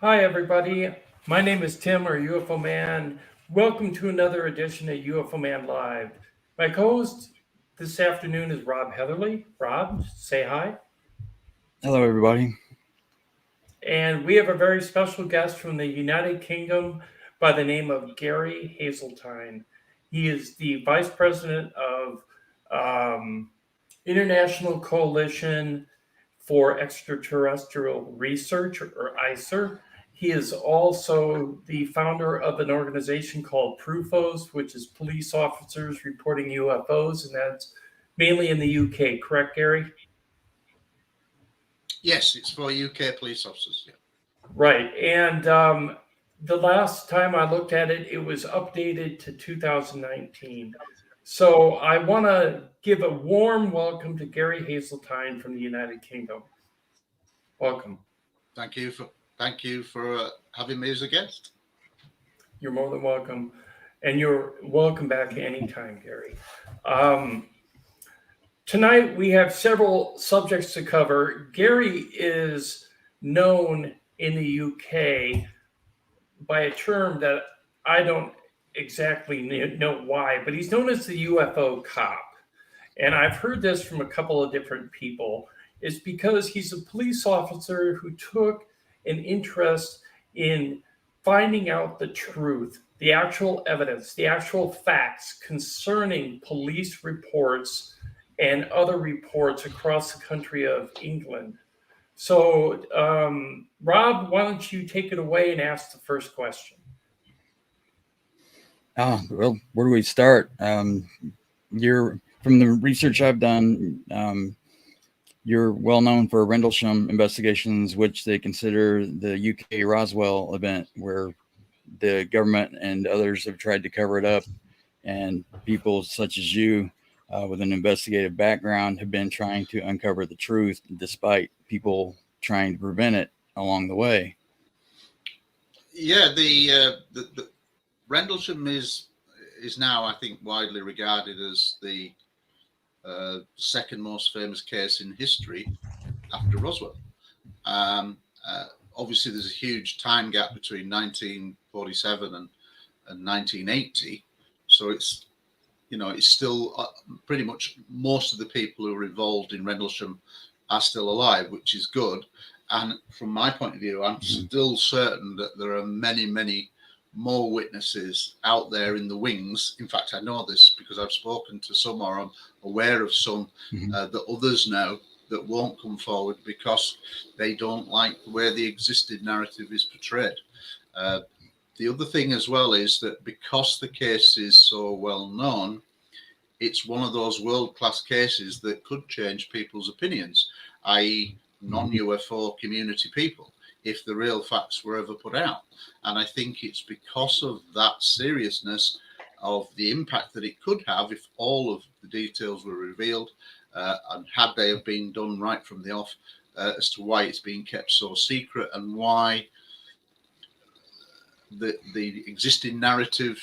Hi, everybody. My name is Tim, or UFO Man. Welcome to another edition of UFO Man Live. My co host this afternoon is Rob Heatherly. Rob, say hi. Hello, everybody. And we have a very special guest from the United Kingdom by the name of Gary Heseltine. He is the Vice President of um, International Coalition for Extraterrestrial Research, or ICER. He is also the founder of an organization called PRUFOS, which is police officers reporting UFOs, and that's mainly in the UK, correct, Gary? Yes, it's for UK police officers. Yeah. Right. And the last time I looked at it, it was updated to 2019. So I want to give a warm welcome to Gary Hazeltine from the United Kingdom. Welcome. Thank you for having me as a guest. You're more than welcome. And you're welcome back anytime, Gary. Um, Tonight we have several subjects to cover. Gary is known in the UK by a term that I don't exactly know why, but he's known as the UFO cop. And I've heard this from a couple of different people. It's because he's a police officer who took an interest in finding out the truth, the actual evidence, the actual facts concerning police reports and other reports across the country of England. So, Rob, why don't you take it away and ask the first question? Well, where do we start? You're from the research I've done. You're well known for Rendlesham investigations, which they consider the UK Roswell event, where the government and others have tried to cover it up, and people such as you, with an investigative background, have been trying to uncover the truth, despite people trying to prevent it along the way. Yeah, the Rendlesham is now, I think, widely regarded as the second most famous case in history after Roswell. Obviously, there's a huge time gap between 1947 and 1980, so it's still pretty much most of the people who are involved in Rendlesham are still alive, which is good. And from my point of view, I'm still certain that there are many, many more witnesses out there in the wings. In fact, I know this because I've spoken to some, or I'm aware of some that others know that won't come forward because they don't like the way the existing narrative is portrayed. The other thing as well is that because the case is so well known, it's one of those world-class cases that could change people's opinions, i.e. non-UFO community people, if the real facts were ever put out. And I think it's because of that seriousness of the impact that it could have if all of the details were revealed, and had they have been done right from the off, as to why it's being kept so secret and why the existing narrative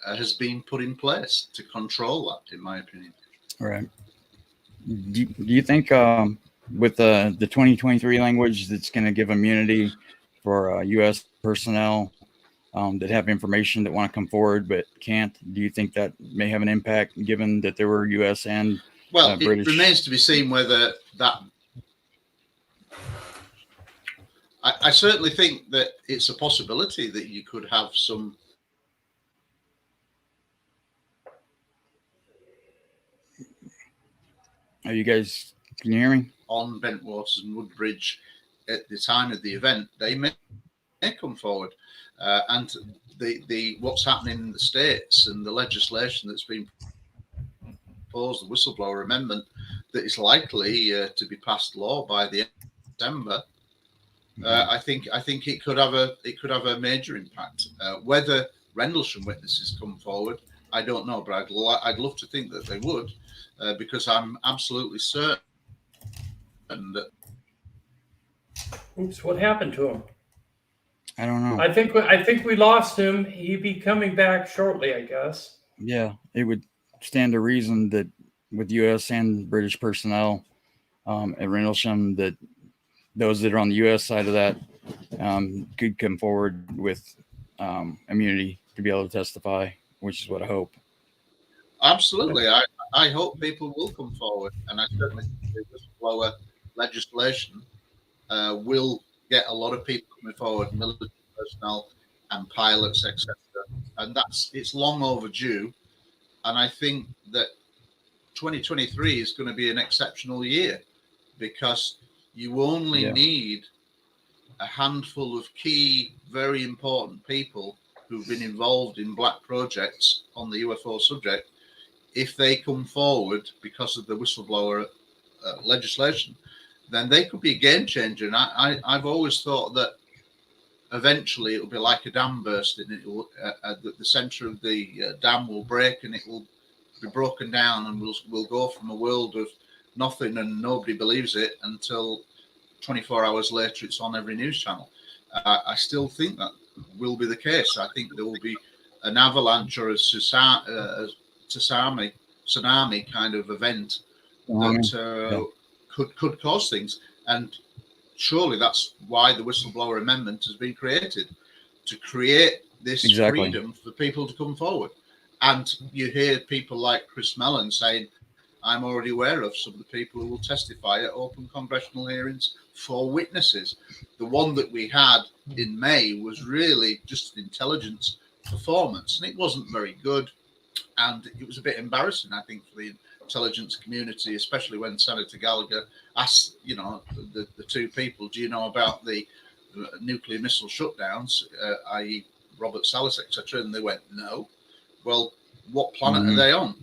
has been put in place to control that, in my opinion. Right. Do you think with the 2023 language that's going to give immunity for U.S. personnel that have information that want to come forward but can't, do you think that may have an impact given that there were U.S. and British? It remains to be seen whether that... I certainly think that it's a possibility that you could have some... Are you guys, can you hear me? On Bentwaters and Woodbridge at the time of the event, they may come forward. And the what's happening in the States and the legislation that's been proposed, the whistleblower amendment, that is likely to be passed law by the end of December. I think it could have a major impact. Whether Rendlesham witnesses come forward, I don't know, but I'd love to think that they would, because I'm absolutely certain that... Oops, what happened to him? I don't know. I think we lost him. He'd be coming back shortly, I guess. Yeah, it would stand to reason that with U.S. and British personnel at Rendlesham, that those that are on the U.S. side of that could come forward with immunity to be able to testify, which is what I hope. Absolutely. I hope people will come forward, and I certainly think the whistleblower legislation will get a lot of people coming forward, military personnel and pilots, etc. And it's long overdue. And I think that 2023 is going to be an exceptional year, because you only need a handful of key, very important people who've been involved in black projects on the UFO subject. If they come forward because of the whistleblower legislation, then they could be a game changer. And I've always thought that eventually it will be like a dam bursting. It will, the center of the dam will break, and it will be broken down, and we'll go from a world of nothing and nobody believes it until 24 hours later it's on every news channel. I still think that will be the case. I think there will be an avalanche or a tsunami kind of event that could cause things. And surely that's why the whistleblower amendment has been created, to create this freedom for people to come forward. And you hear people like Chris Mellon saying, I'm already aware of some of the people who will testify at open congressional hearings for witnesses. The one that we had in May was really just an intelligence performance, and it wasn't very good. And it was a bit embarrassing, I think, for the intelligence community, especially when Senator Gallagher asked, the two people, do you know about the nuclear missile shutdowns, i.e. Robert Salas, etc.? And they went, no. Well, what planet are they on?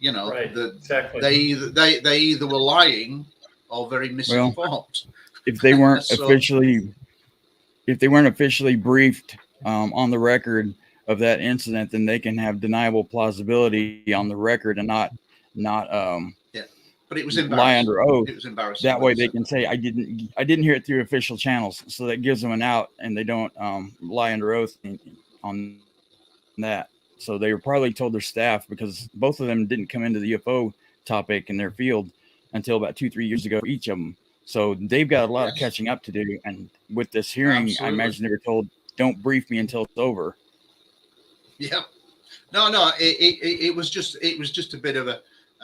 Exactly. They either were lying or very misinformed. Well, if they weren't officially briefed on the record of that incident, then they can have deniable plausibility on the record and not but it was lie under oath. It was embarrassing. That way they can say I didn't hear it through official channels, so that gives them an out, and they don't lie under oath on that. So they were probably told their staff, because both of them didn't come into the UFO topic in their field until about 2-3 years ago, each of them. So they've got a lot of catching up to do. And with this hearing, I imagine they were told, don't brief me until it's over. Yeah. No, it was just a bit of a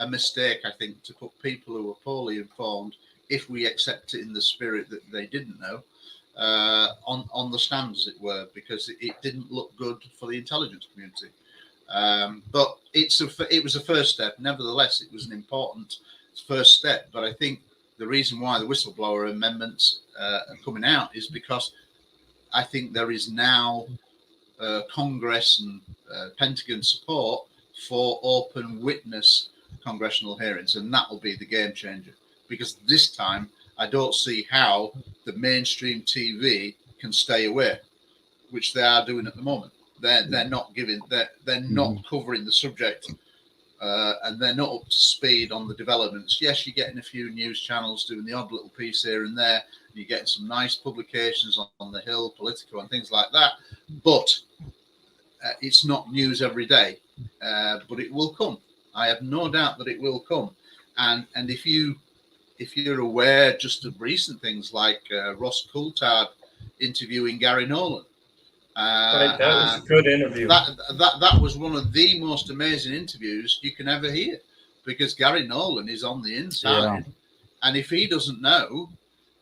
mistake, I think, to put people who were poorly informed, if we accept it in the spirit that they didn't know, on the stand, as it were, because it didn't look good for the intelligence community. But it was a first step. Nevertheless, it was an important first step. But I think the reason why the whistleblower amendments are coming out is because I think there is now Congress and Pentagon support for open witness congressional hearings, and that will be the game changer. Because this time, I don't see how the mainstream TV can stay away, which they are doing at the moment. They're not covering the subject, and they're not up to speed on the developments. Yes, you're getting a few news channels doing the odd little piece here and there. And you're getting some nice publications on the Hill, Politico, and things like that. But it's not news every day. But it will come. I have no doubt that it will come. And if you're aware just of recent things like Ross Coulthard interviewing Gary Nolan. That was a good interview. That was one of the most amazing interviews you can ever hear, because Gary Nolan is on the inside, and if he doesn't know,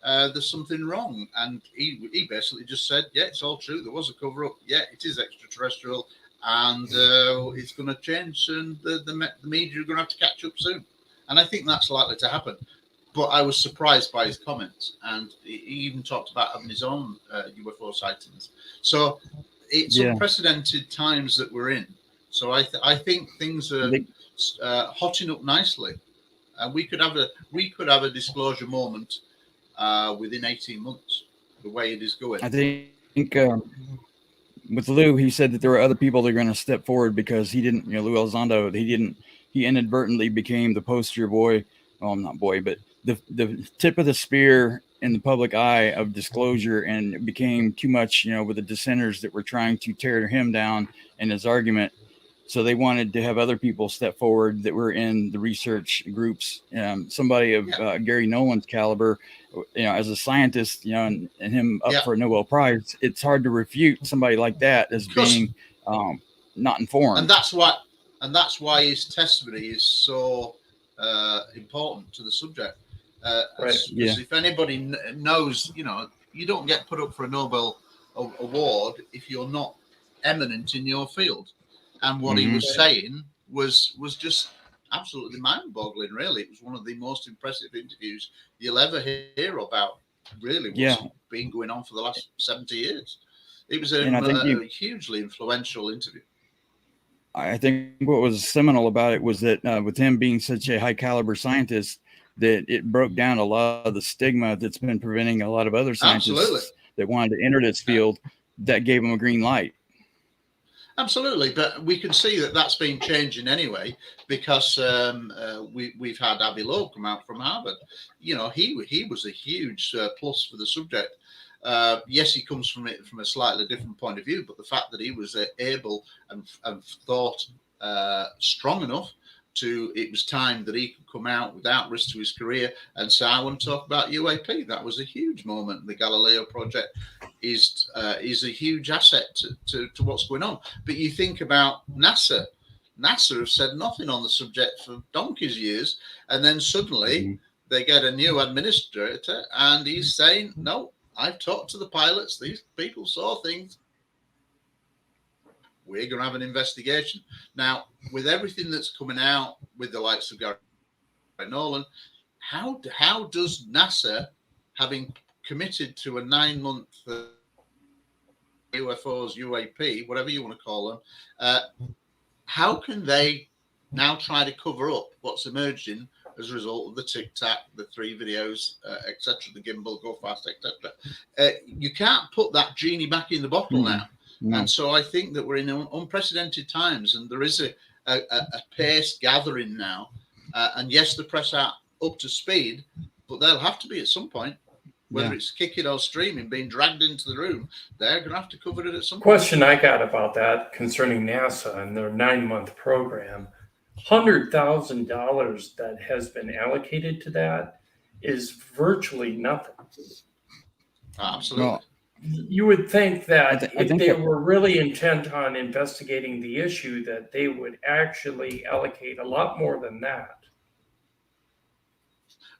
there's something wrong. And he basically just said, yeah, it's all true. There was a cover-up. Yeah, it is extraterrestrial, and it's going to change, and the media are going to have to catch up soon. And I think that's likely to happen. But I was surprised by his comments, and he even talked about having his own UFO sightings. So it's unprecedented times that we're in. So I think things are hotting up nicely, and we could have a disclosure moment within 18 months. The way it is going, I think with Lou, he said that there were other people that are going to step forward, because he didn't. Lou Elizondo, he inadvertently became the poster boy. Well, not boy, but the tip of the spear in the public eye of disclosure, and it became too much, with the dissenters that were trying to tear him down in his argument. So they wanted to have other people step forward that were in the research groups. Somebody of Gary Nolan's caliber, as a scientist, and him up for a Nobel Prize, it's hard to refute somebody like that as being not informed. And that's why his testimony is so important to the subject. Because if anybody knows, you don't get put up for a Nobel award if you're not eminent in your field. And what he was saying was just absolutely mind-boggling, really. It was one of the most impressive interviews you'll ever hear about, really, what's been going on for the last 70 years. It was a hugely influential interview. I think what was seminal about it was that with him being such a high-caliber scientist, that it broke down a lot of the stigma that's been preventing a lot of other scientists that wanted to enter this field, that gave him a green light. Absolutely, but we can see that that's been changing anyway, because we've had Avi Loeb come out from Harvard. He was a huge plus for the subject. Yes, he comes from it from a slightly different point of view, but the fact that he was able and thought strong enough it was time that he could come out without risk to his career and say, I want to talk about UAP. That was a huge moment. The Galileo project is a huge asset to what's going on. But you think about NASA. NASA have said nothing on the subject for donkey's years, and then suddenly they get a new administrator, and he's saying, no, I've talked to the pilots. These people saw things. We're going to have an investigation. Now, with everything that's coming out with the likes of Gary Nolan, how does NASA, having committed to a 9-month UFOs, UAP, whatever you want to call them, how can they now try to cover up what's emerging as a result of the Tic Tac, the 3 videos, etc., the gimbal, go fast, etc.? You can't put that genie back in the bottle now. No. And so I think that we're in unprecedented times, and there is a pace gathering now. And yes, the press are up to speed, but they'll have to be at some point. Whether it's kicking or streaming, being dragged into the room, they're going to have to cover it at some question point. I got about that concerning NASA and their 9-month program, $100,000 that has been allocated to that is virtually nothing. Absolutely. Well, you would think that if they were really intent on investigating the issue, that they would actually allocate a lot more than that.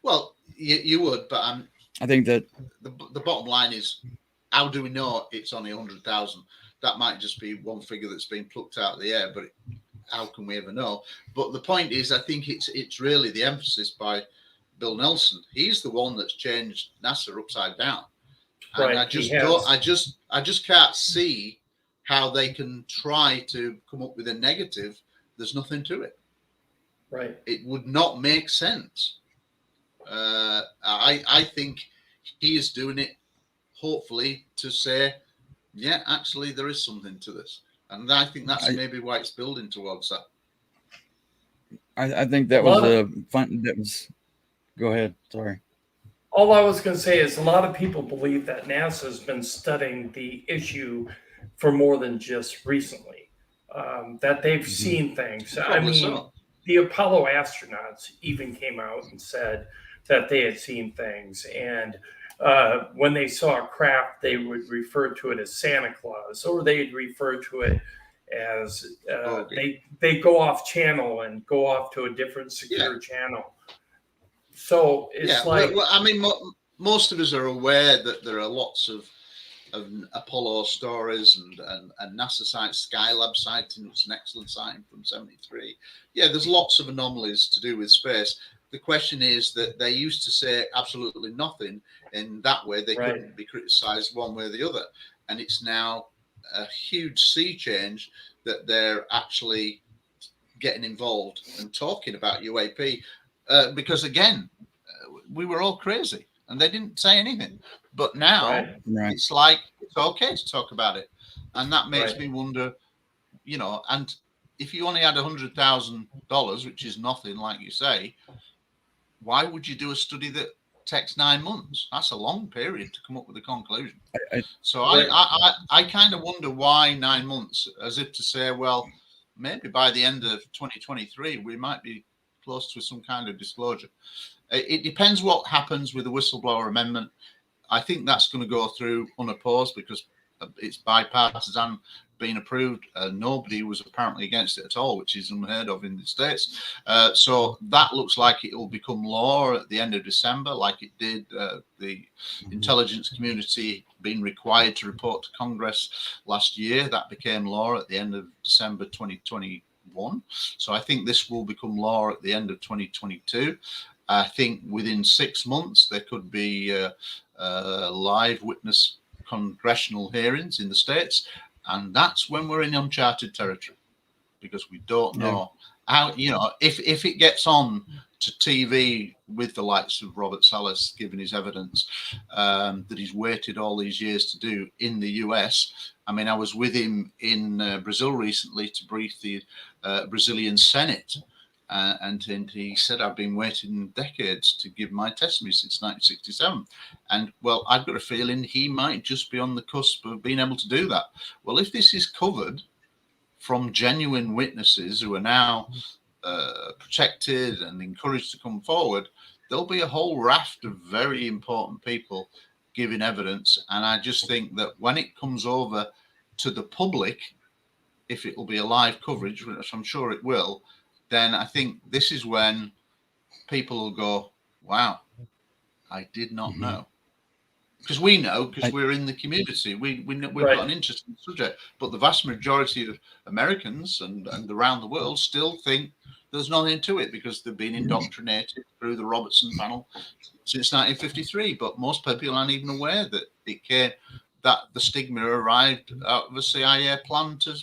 Well, you would, but I think that the bottom line is, how do we know it's only 100,000? That might just be one figure that's been plucked out of the air, but how can we ever know? But the point is, I think it's really the emphasis by Bill Nelson. He's the one that's changed NASA upside down. And I just can't see how they can try to come up with a negative. There's nothing to it. Right. It would not make sense. I think he is doing it, hopefully, to say, yeah, actually, there is something to this. And I think that's maybe why it's building towards that. I think that was a fun. That was. Go ahead. Sorry. All I was going to say is a lot of people believe that NASA has been studying the issue for more than just recently, that they've seen things. Probably I mean, so. The Apollo astronauts even came out and said that they had seen things. And when they saw a craft, they would refer to it as Santa Claus, or they'd refer to it as they go off channel and go off to a different secure channel. So it's I mean, most of us are aware that there are lots of Apollo stories and NASA science, Skylab sighting, which is an excellent sighting from '73. Yeah, there's lots of anomalies to do with space. The question is that they used to say absolutely nothing. In that way, they couldn't be criticized one way or the other. And it's now a huge sea change that they're actually getting involved and talking about UAP. Because again, we were all crazy and they didn't say anything. But now it's like, it's okay to talk about it. And that makes me wonder, and if you only had $100,000, which is nothing, like you say, why would you do a study that takes 9 months? That's a long period to come up with a conclusion. I kind of wonder why 9 months, as if to say, well, maybe by the end of 2023, we might be close to some kind of disclosure. It depends what happens with the whistleblower amendment. I think that's going to go through unopposed because it's bipartisan, being approved. Nobody was apparently against it at all, which is unheard of in the States. So that looks like it will become law at the end of December, like it did the intelligence community being required to report to Congress last year. That became law at the end of December 2021. So I think this will become law at the end of 2022. I think within 6 months there could be live witness congressional hearings in the States, and that's when we're in uncharted territory, because we don't know how, if it gets on to TV with the likes of Robert Salas giving his evidence that he's waited all these years to do in the US. I mean, I was with him in Brazil recently to brief the Brazilian Senate. And he said, I've been waiting decades to give my testimony since 1967. And, well, I've got a feeling he might just be on the cusp of being able to do that. Well, if this is covered from genuine witnesses who are now protected and encouraged to come forward, there'll be a whole raft of very important people giving evidence. And I just think that when it comes over to the public, if it will be a live coverage, which I'm sure it will, then I think this is when people will go, wow, I did not know. Because we know, because we're in the community, we've got an interesting subject. But the vast majority of Americans and around the world still think there's nothing to it because they've been indoctrinated through the Robertson panel since 1953. But most people aren't even aware that that the stigma arrived out of a CIA plan to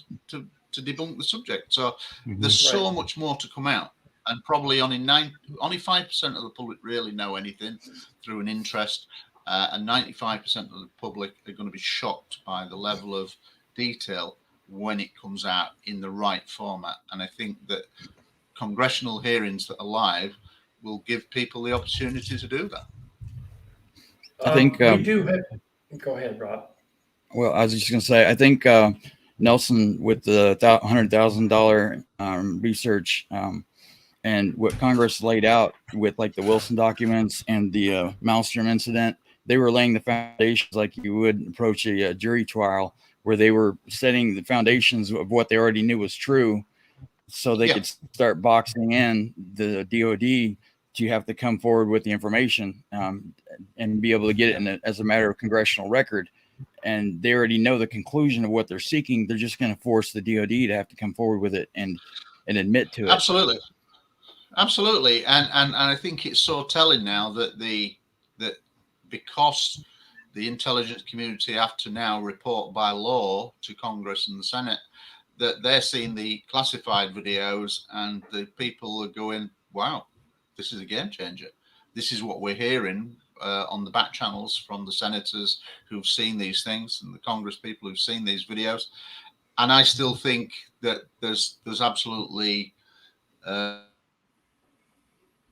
debunk the subject. So there's so much more to come out, and probably only 5% of the public really know anything through an interest, and 95% of the public are going to be shocked by the level of detail when it comes out in the right format. And I think that congressional hearings that are live will give people the opportunity to do that. I think we do have. Go ahead, Rob. Well, I was just going to say, I think Nelson, with the $100,000 research and what Congress laid out with like the Wilson documents and the Malmstrom incident, they were laying the foundations like you would approach a jury trial, where they were setting the foundations of what they already knew was true, so they could start boxing in the DOD to have to come forward with the information and be able to get it as a matter of congressional record. And they already know the conclusion of what they're seeking. They're just going to force the DOD to have to come forward with it and admit to it. Absolutely. And I think it's so telling now that because the intelligence community have to now report by law to Congress and the Senate, that they're seeing the classified videos, and the people are going, wow, this is a game changer. This is what we're hearing on the back channels from the senators who've seen these things and the Congress people who've seen these videos. And I still think that there's absolutely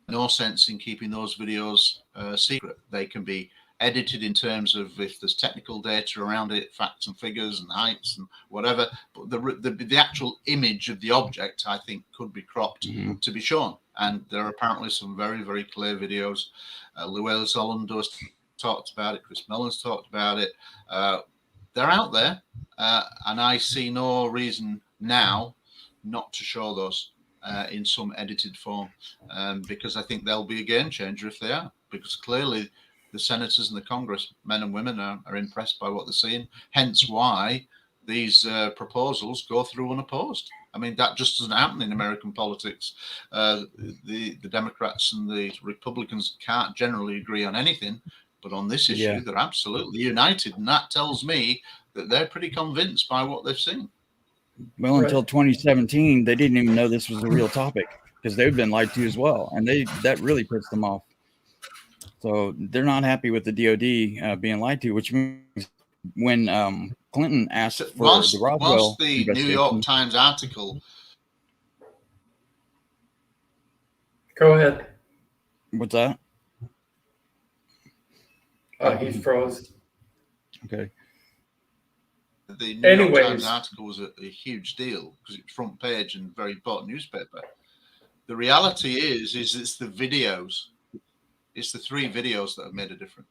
no sense in keeping those videos secret. They can be edited in terms of if there's technical data around it, facts and figures and heights and whatever. But the actual image of the object, I think, could be cropped to be shown. And there are apparently some very, very clear videos. Llewellyn Solando's talked about it. Chris Mellon's talked about it. They're out there. And I see no reason now not to show those in some edited form, because I think they'll be a game changer if they are, because clearly the senators and the Congress, men and women, are impressed by what they're seeing. Hence why these proposals go through unopposed. I mean, that just doesn't happen in American politics. The Democrats and the Republicans can't generally agree on anything, but on this issue, they're absolutely united. And that tells me that they're pretty convinced by what they've seen. Well, until 2017, they didn't even know this was a real topic, because they've been lied to as well. And that really pissed them off. So they're not happy with the DOD being lied to, which means when Clinton asked for the Roswell once the New York Times article. Go ahead. What's that? He's froze. Okay. The New York Anyways. Times article was a huge deal because it's front page and very important newspaper. The reality is it's the videos. It's the 3 videos that have made a difference.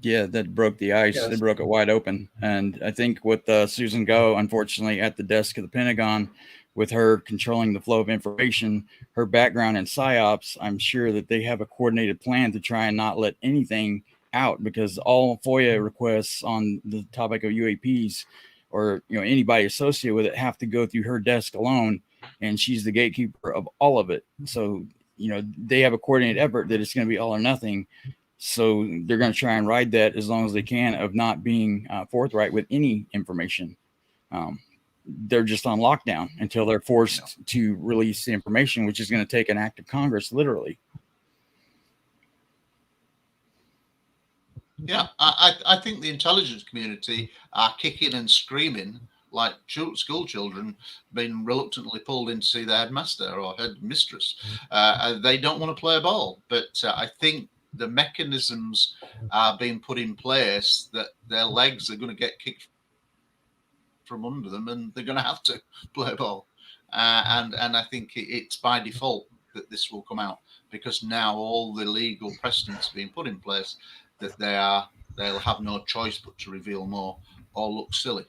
Yeah, that broke the ice. Yes. It broke it wide open. And I think with Susan Go, unfortunately, at the desk of the Pentagon, with her controlling the flow of information, her background in PSYOPs, I'm sure that they have a coordinated plan to try and not let anything out, because all FOIA requests on the topic of UAPs or anybody associated with it have to go through her desk alone, and she's the gatekeeper of all of it. So they have a coordinated effort that it's going to be all or nothing. So they're going to try and ride that as long as they can of not being forthright with any information. They're just on lockdown until they're forced to release the information, which is going to take an act of Congress, literally. Yeah, I think the intelligence community are kicking and screaming like school children being reluctantly pulled in to see their headmaster or headmistress. They don't want to play ball, but I think the mechanisms are being put in place that their legs are going to get kicked from under them, and they're going to have to play ball. And I think it's by default that this will come out, because now all the legal precedents being put in place that they'll have no choice but to reveal more or look silly,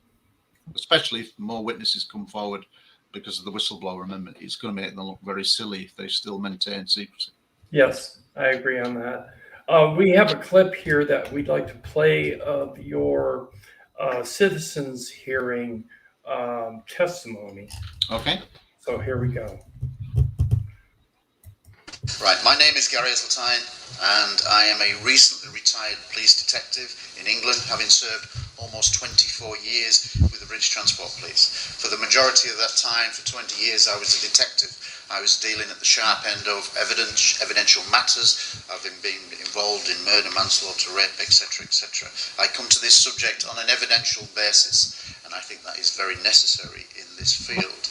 especially if more witnesses come forward because of the whistleblower amendment. It's going to make them look very silly if they still maintain secrecy. Yes, I agree on that. We have a clip here that we'd like to play of your citizens hearing testimony. Okay. So here we go. Right, my name is Gary Heseltine, and I am a recently retired police detective in England, having served almost 24 years with the British Transport Police. For the majority of that time, for 20 years, I was a detective. I was dealing at the sharp end of evidential matters. I've been involved in murder, manslaughter, rape, etc., etc. I come to this subject on an evidential basis, and I think that is very necessary in this field.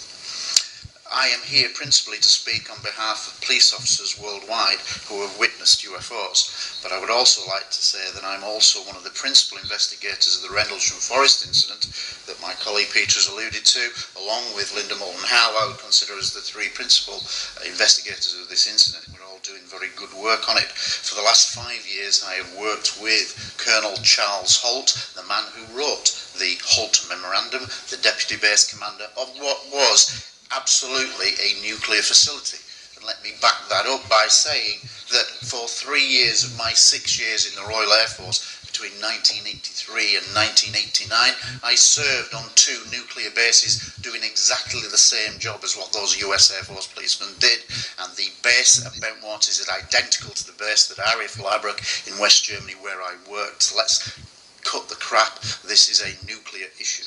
I am here principally to speak on behalf of police officers worldwide who have witnessed UFOs, but I would also like to say that I'm also one of the principal investigators of the Rendlesham Forest incident that my colleague Peter has alluded to, along with Linda Moulton Howe. I would consider us the 3 principal investigators of this incident. We're all doing very good work on it. For the last 5 years, I have worked with Colonel Charles Holt, the man who wrote the Holt Memorandum, the deputy base commander of what was absolutely a nuclear facility. And let me back that up by saying that for 3 years of my 6 years in the Royal Air Force, between 1983 and 1989, I served on 2 nuclear bases doing exactly the same job as what those US Air Force policemen did. And the base at Bentwaters is identical to the base at RAF Labrook in West Germany where I worked. So let's cut the crap. This is a nuclear issue.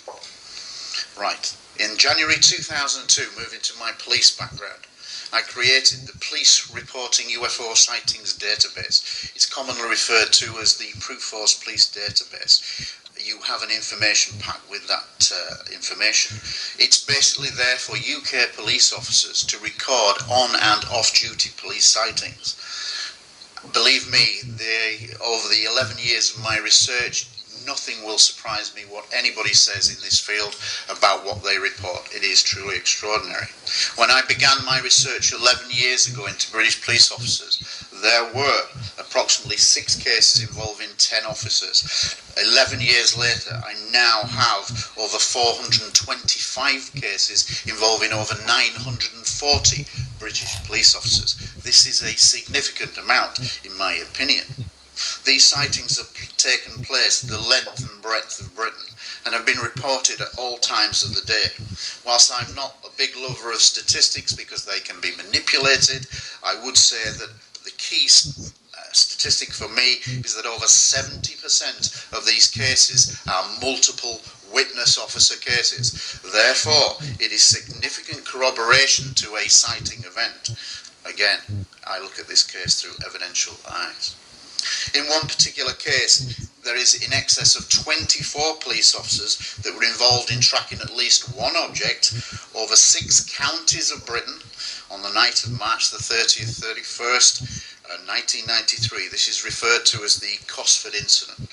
Right. In January 2002, moving to my police background, I created the Police Reporting UFO Sightings Database. It's commonly referred to as the PRUFOS Police Database. You have an information pack with that information. It's basically there for UK police officers to record on and off-duty police sightings. Believe me, over the 11 years of my research, nothing will surprise me what anybody says in this field about what they report. It is truly extraordinary. When I began my research 11 years ago into British police officers, there were approximately 6 cases involving 10 officers. 11 years later, I now have over 425 cases involving over 940 British police officers. This is a significant amount, in my opinion. These sightings have taken place the length and breadth of Britain and have been reported at all times of the day. Whilst I'm not a big lover of statistics because they can be manipulated, I would say that the key statistic for me is that over 70% of these cases are multiple witness officer cases. Therefore, it is significant corroboration to a sighting event. Again, I look at this case through evidential eyes. In one particular case, there is in excess of 24 police officers that were involved in tracking at least one object over 6 counties of Britain on the night of March the 30th, 31st, 1993. This is referred to as the Cosford incident.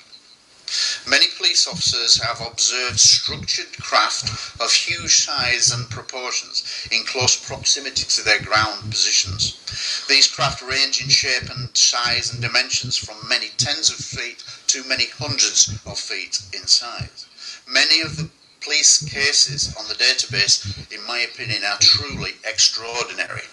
Many police officers have observed structured craft of huge size and proportions in close proximity to their ground positions. These craft range in shape and size and dimensions from many tens of feet to many hundreds of feet in size. Many of the police cases on the database, in my opinion, are truly extraordinary.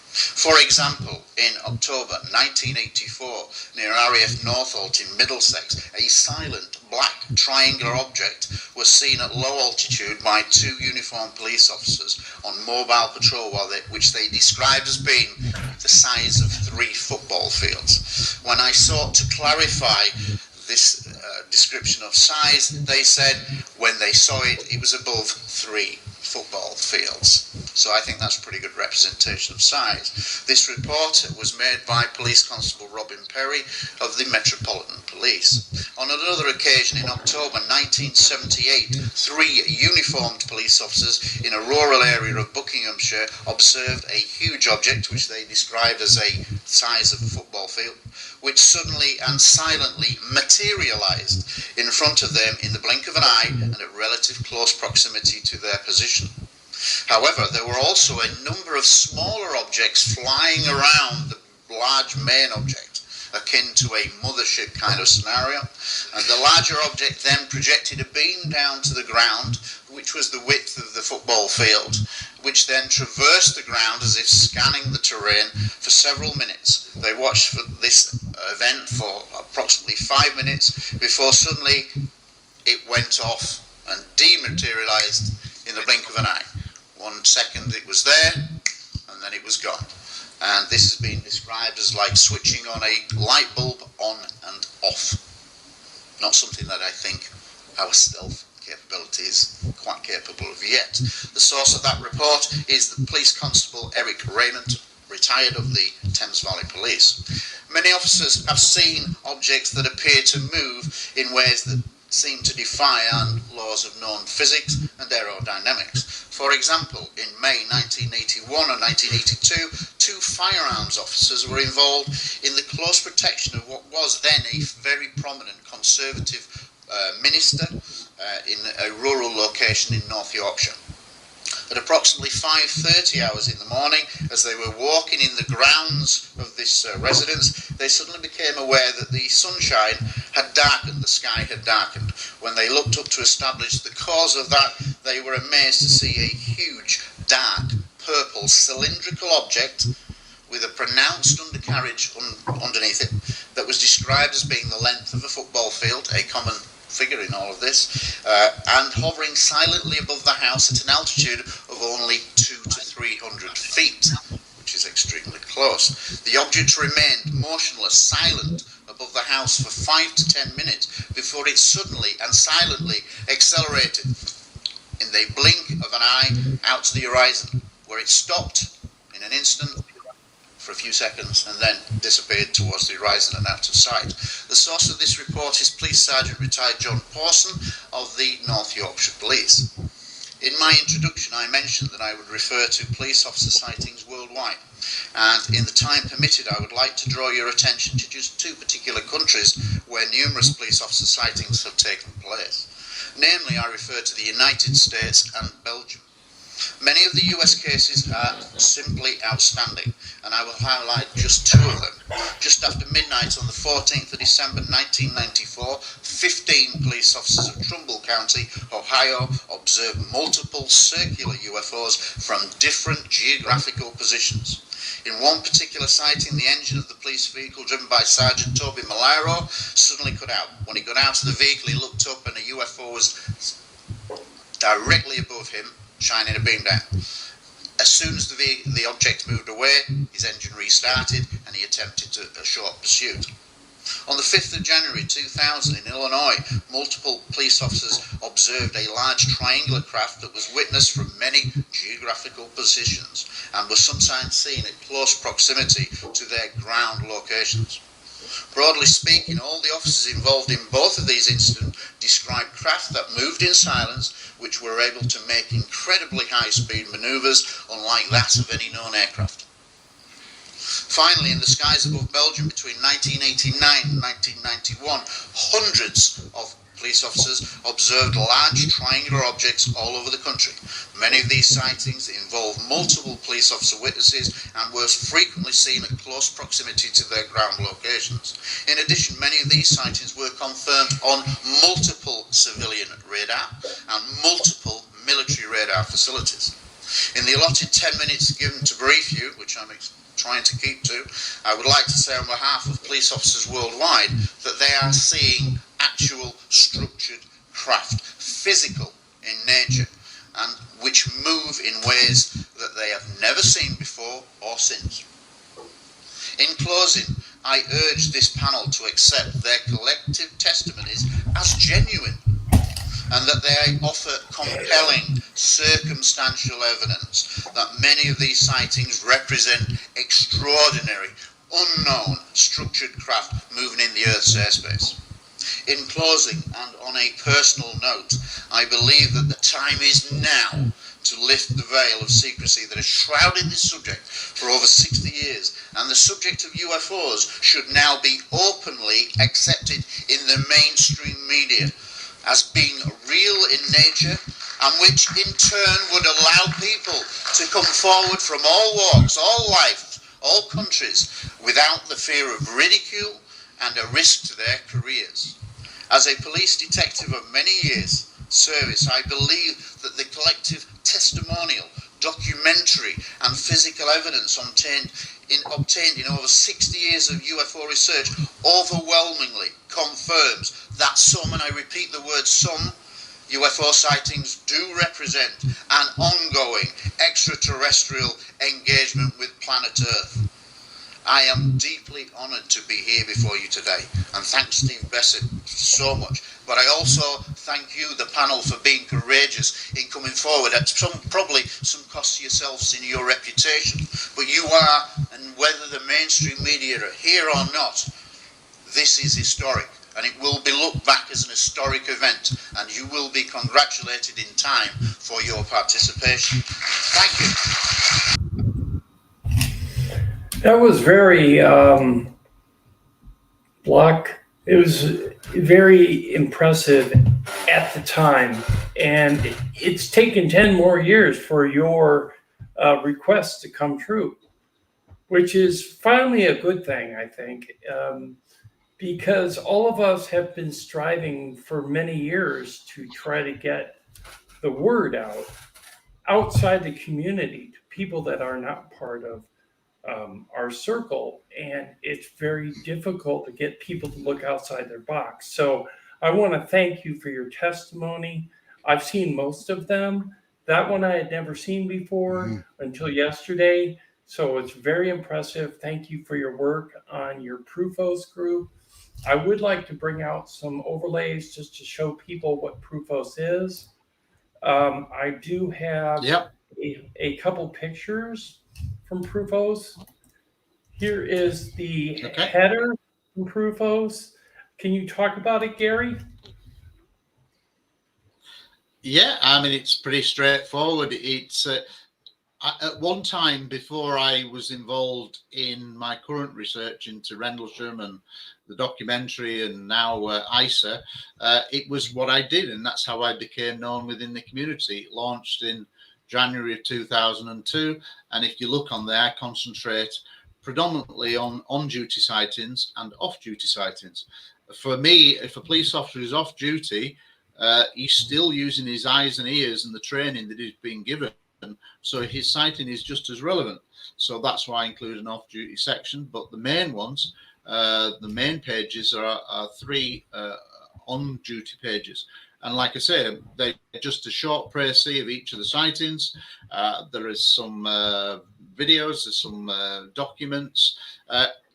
For example, in October 1984, near RAF Northolt in Middlesex, a silent black triangular object was seen at low altitude by two uniformed police officers on mobile patrol, which they described as being the size of 3 football fields. When I sought to clarify this description of size, they said when they saw it, it was above 3 football fields. So I think that's a pretty good representation of size. This report was made by Police Constable Robin Perry of the Metropolitan Police. On another occasion in October 1978, 3 uniformed police officers in a rural area of Buckinghamshire observed a huge object, which they described as a size of a football field, which suddenly and silently materialized in front of them in the blink of an eye and at relative close proximity to their position. However, there were also a number of smaller objects flying around the large main object, akin to a mothership kind of scenario, and the larger object then projected a beam down to the ground, which was the width of the football field, which then traversed the ground as if scanning the terrain for several minutes. They watched for this event for approximately 5 minutes before suddenly it went off and dematerialized in the blink of an eye. 1 second it was there and then it was gone. And this has been described as like switching on a light bulb on and off. Not something that I think our stealth capability is quite capable of yet. The source of that report is the Police Constable Eric Raymond, retired of the Thames Valley Police. Many officers have seen objects that appear to move in ways that seem to defy laws of known physics and aerodynamics. For example, in May 1981 and 1982, 2 firearms officers were involved in the close protection of what was then a very prominent Conservative minister in a rural location in North Yorkshire. At approximately 5:30 hours in the morning, as they were walking in the grounds of this residence, they suddenly became aware that the sunshine had darkened, the sky had darkened. When they looked up to establish the cause of that, they were amazed to see a huge, dark, purple, cylindrical object with a pronounced undercarriage underneath it that was described as being the length of a football field, a common figure in all of this, and hovering silently above the house at an altitude of only 200 to 300 feet, which is extremely close. The object remained motionless, silent, above the house for 5 to 10 minutes before it suddenly and silently accelerated in the blink of an eye out to the horizon, where it stopped in an instant for a few seconds and then disappeared towards the horizon and out of sight. The source of this report is Police Sergeant retired John Pawson of the North Yorkshire Police. In my introduction, I mentioned that I would refer to police officer sightings worldwide, and in the time permitted, I would like to draw your attention to just 2 particular countries where numerous police officer sightings have taken place. Namely, I refer to the United States and Belgium. Many of the US cases are simply outstanding, and I will highlight just 2 of them. Just after midnight on the 14th of December 1994, 15 police officers of Trumbull County, Ohio, observed multiple circular UFOs from different geographical positions. In one particular sighting, the engine of the police vehicle driven by Sergeant Toby Malaro suddenly cut out. When he got out of the vehicle, he looked up and a UFO was directly above him, shining a beam down. As soon as the object moved away, his engine restarted and he attempted a short pursuit. On the 5th of January 2000 in Illinois, multiple police officers observed a large triangular craft that was witnessed from many geographical positions and was sometimes seen at close proximity to their ground locations. Broadly speaking, all the officers involved in both of these incidents described craft that moved in silence, which were able to make incredibly high-speed manoeuvres unlike that of any known aircraft. Finally, in the skies above Belgium between 1989 and 1991, hundreds of police officers observed large triangular objects all over the country. Many of these sightings involve multiple police officer witnesses and were frequently seen at close proximity to their ground locations. In addition, many of these sightings were confirmed on multiple civilian radar and multiple military radar facilities. In the allotted 10 minutes given to brief you, which I'm trying to keep to, I would like to say on behalf of police officers worldwide that they are seeing actual structured craft, physical in nature, and which move in ways that they have never seen before or since. In closing, I urge this panel to accept their collective testimonies as genuine, and that they offer compelling circumstantial evidence that many of these sightings represent extraordinary, unknown, structured craft moving in the Earth's airspace. In closing, and on a personal note, I believe that the time is now to lift the veil of secrecy that has shrouded this subject for over 60 years, and the subject of UFOs should now be openly accepted in the mainstream media as being real in nature, and which in turn would allow people to come forward from all walks, all lives, all countries, without the fear of ridicule and a risk to their careers. As a police detective of many years' service, I believe that the collective testimonial, documentary and physical evidence obtained in over 60 years of UFO research overwhelmingly confirms that some, and I repeat the word some, UFO sightings do represent an ongoing extraterrestrial engagement with planet Earth. I am deeply honoured to be here before you today, and thanks Steve Bessett so much. But I also thank you, the panel, for being courageous in coming forward at probably some cost to yourselves in your reputation. But you are, and whether the mainstream media are here or not, this is historic, and it will be looked back as an historic event, and you will be congratulated in time for your participation. Thank you. That was very it was very impressive at the time, and it's taken 10 more years for your request to come true, which is finally a good thing, I think, because all of us have been striving for many years to try to get the word out outside the community to people that are not part of our circle, and it's very difficult to get people to look outside their box. So I want to thank you for your testimony. I've seen most of them. That one I had never seen before until yesterday. So it's very impressive. Thank you for your work on your PRUFOS group. I would like to bring out some overlays just to show people what PRUFOS is. I do have a couple pictures from PRUFOS. Here is the header from PRUFOS. Can you talk about it, Gary? Yeah, I mean, it's pretty straightforward. It's at one time, before I was involved in my current research into Rendlesham and the documentary and now ICER, it was what I did, and that's how I became known within the community. It launched in January of 2002, and if you look on there, I concentrate predominantly on on-duty sightings and off-duty sightings. For me, if a police officer is off duty, he's still using his eyes and ears and the training that he's been given, so his sighting is just as relevant. So that's why I include an off-duty section. But the main ones, the main pages are three on-duty pages. And like I say, they're just a short précis of each of the sightings. There is some videos, there's some documents.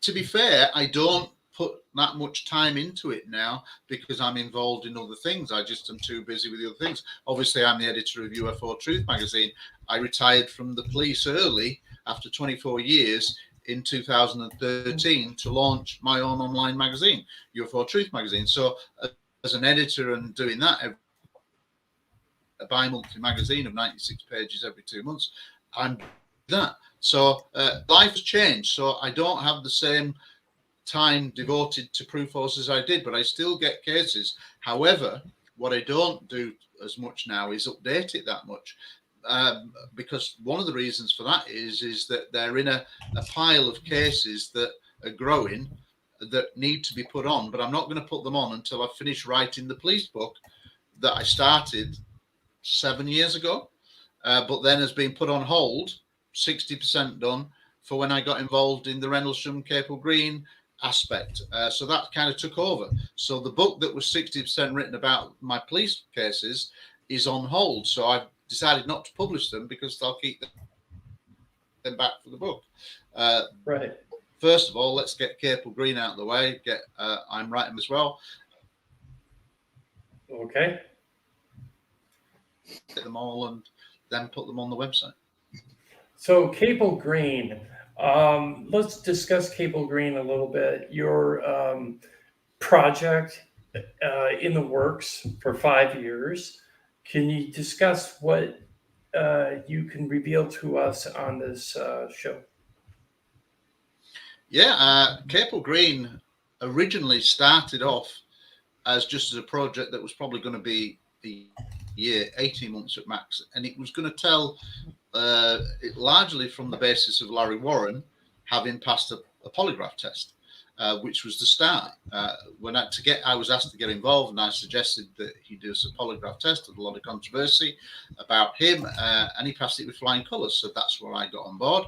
To be fair, I don't put that much time into it now because I'm involved in other things. I just am too busy with the other things. Obviously, I'm the editor of UFO Truth magazine. I retired from the police early after 24 years in 2013 to launch my own online magazine, UFO Truth magazine. So as an editor and doing that, a bi-monthly magazine of 96 pages every 2 months, I'm that. So life has changed. So I don't have the same time devoted to PRUFOS as I did, but I still get cases. However, what I don't do as much now is update it that much, because one of the reasons for that is that they're in a pile of cases that are growing that need to be put on, but I'm not going to put them on until I finish writing the police book that I started 7 years ago, but then has been put on hold, 60% done, for when I got involved in the Rendlesham Capel Green aspect. So that kind of took over. So the book that was 60% written about my police cases is on hold. So I've decided not to publish them because I'll keep them back for the book. Right. First of all, let's get Capel Green out of the way. I'm writing as well. Okay. Get them all and then put them on the website. So Capel Green, let's discuss Capel Green a little bit. Your project in the works for 5 years. Can you discuss what you can reveal to us on this show? Yeah, Capel Green originally started off as just as a project that was probably going to be a year, 18 months at max, and it was going to tell it largely from the basis of Larry Warren having passed a polygraph test, which was the start. I was asked to get involved, and I suggested that he do a polygraph test. There's a lot of controversy about him, and he passed it with flying colours. So that's where I got on board,